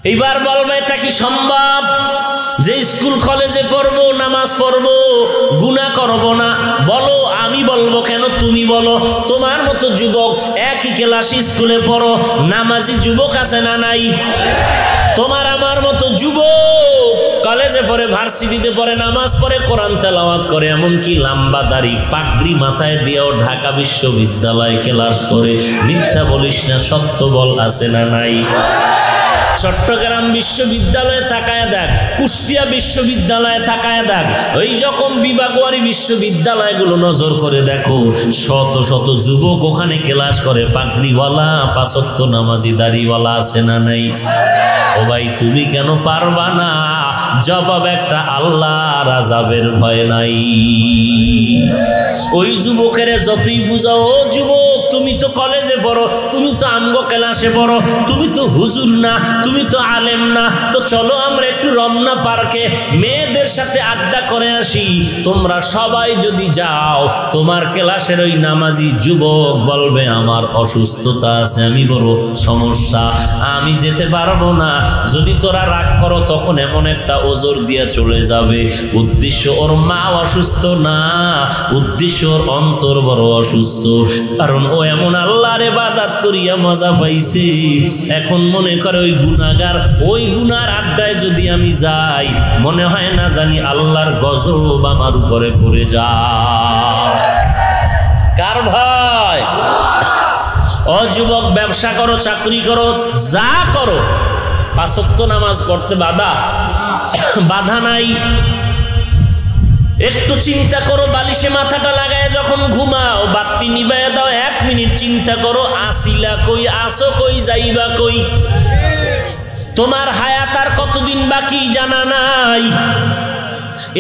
Speaker 1: এইবার বলবে এটা কি সম্ভব যে স্কুল কলেজে পড়বো, নামাজ পড়বো, গুনাহ করবো না? বলো, আমি বলবো কেন, তুমি বলো। তোমার মতো যুবক একই ক্লাসে স্কুলে পড়ো, নামাজি যুবক আছে না নাই? তোমার আমার মতো যুবক কলেজে পড়ে, ভার্সিটিতে পড়ে, নামাজ পড়ে, কোরআন তেলাওয়াত করে, এমনকি লম্বা দাড়ি পাগড়ি মাথায় দিয়েও ঢাকা বিশ্ববিদ্যালয়ে ক্লাস করে। মিথ্যা বলিস না, সত্য বল, আছে না নাই? চট্টগ্রাম বিশ্ববিদ্যালয়ে তাকায় দেখ, কুষ্টিয়া বিশ্ববিদ্যালয়ে তাকায় দেখ, ওই যখন বিভাগওয়ারি বিশ্ববিদ্যালয়গুলো নজর করে দেখো, শত শত যুবক ওখানে ক্লাস করে, পাগড়িওয়ালা, পাঁচ ওয়াক্ত নামাজি, দাড়িওয়ালা আছে না নাই? ও ভাই, তুমি কেন পারবা না? জবাব একটা, আল্লাহর আযাবের ভয় নাই। ওই যুবকের যতই বুঝাও, ও যুবক, তুমি তো কলেজে পড়ো, তুমি তো আমগো ক্লাসে পড়ো, তুমি তো হুজুর না, তুমি তো আলেম না, তো চলো আমরা একটু রমনা পার্কে মেয়েদের সাথে আড্ডা করে আসি। তোমরা সবাই যদি যাও, তোমার ক্লাসের ওই নামাজি যুবক বলবে আমার অসুস্থতা আছে, আমি বড় সমস্যা, আমি যেতে পারবো না। যদি তোরা রাগ করো, তখন এমন একটা ওজর দিয়ে চলে যাবে, উদ্দেশ্য ওর মা অসুস্থ না, উদ্দেশ্য ওর অন্তর বড় অসুস্থ, কারণ ও এমন আল্লাহর ইবাদত করিয়া মজা পাইছে। এখন মনে করে ওই গুনাহগার, ওই গুনার আড্ডায় যদি আমি যাই, মনে হয় না জানি আল্লাহর গজব আমার উপরে পড়ে যায়। কার ভয়? ও যুবক, ব্যবসা করো, চাকরি করো, যা করো, পাঁচ ওয়াক্ত নামাজ পড়তে বাধা নাই। একটু চিন্তা করো, বালিশে মাথাটা লাগায় যখন ঘুমাও, বাতি নিবাইয়া দাও, 1 মিনিট চিন্তা করো, আসিলা কই, আসো কই, যাইবা কই? তোমার হায়াত আর কতদিন বাকি জানা নাই।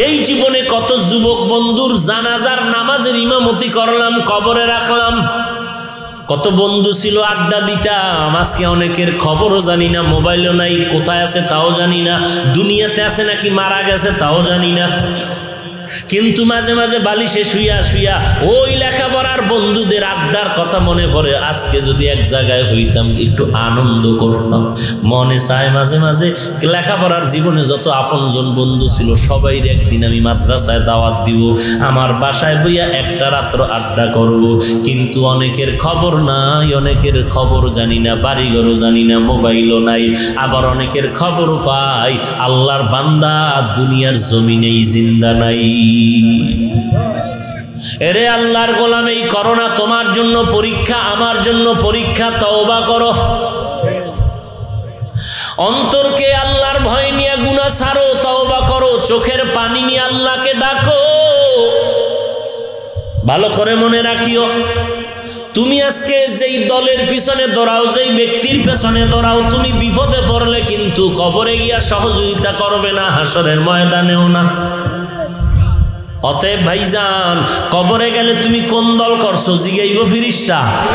Speaker 1: এই জীবনে কত যুবক বন্ধুর জানাজার নামাজের ইমামতি করলাম, কবরে রাখলাম। কত বন্ধু ছিল, আড্ডা দিতাম, আজকে অনেকের খবরও জানি না, মোবাইলও নাই, কোথায় আছে তাও জানি না, দুনিয়াতে আছে নাকি মারা গেছে তাও জানি না। কিন্তু মাঝে মাঝে বালিশে শুইয়া শুইয়া ওই লেখাপড়ার বন্ধুদের আড্ডার কথা মনে পড়ে। আজকে যদি এক জায়গায় হইতাম, একটু আনন্দ করতাম। মনে চায় মাঝে মাঝে লেখাপড়ার জীবনে যত আপনজন বন্ধু ছিল, সবাই একদিন আমি মাদ্রাসায় দাওয়াত দিব, আমার বাসায় বইয়া একটা রাত্র আড্ডা করব। কিন্তু অনেকের খবর নাই, অনেকের খবর জানি না, বাড়িঘরও জানি না, মোবাইলও নাই। আবার অনেকের খবরও পাই, আল্লাহর বান্দা দুনিয়ার জমিনেই জিন্দা নাই। এরে আল্লাহর গোলাম, এই করোনা তোমার জন্য পরীক্ষা, আমার জন্য পরীক্ষা। তওবা করো, অন্তরকে আল্লাহর ভয় নিয়ে গুনাহ ছাড়ো, তওবা করো, চোখের পানি নিয়ে আল্লাহকে ডাকো। ভালো করে মনে রাখিও, তুমি আজকে যেই দলের পিছনে দৌড়াও, যেই ব্যক্তির পেছনে দৌড়াও, তুমি বিপদে পড়লে কিন্তু কবরে গিয়া সহযোগিতা করবে না, হাসরের ময়দানেও না। অতএব ভাইজান, কবরে গেলে তুমি কোন দল করছো জিগাইব ফিরিস্তা।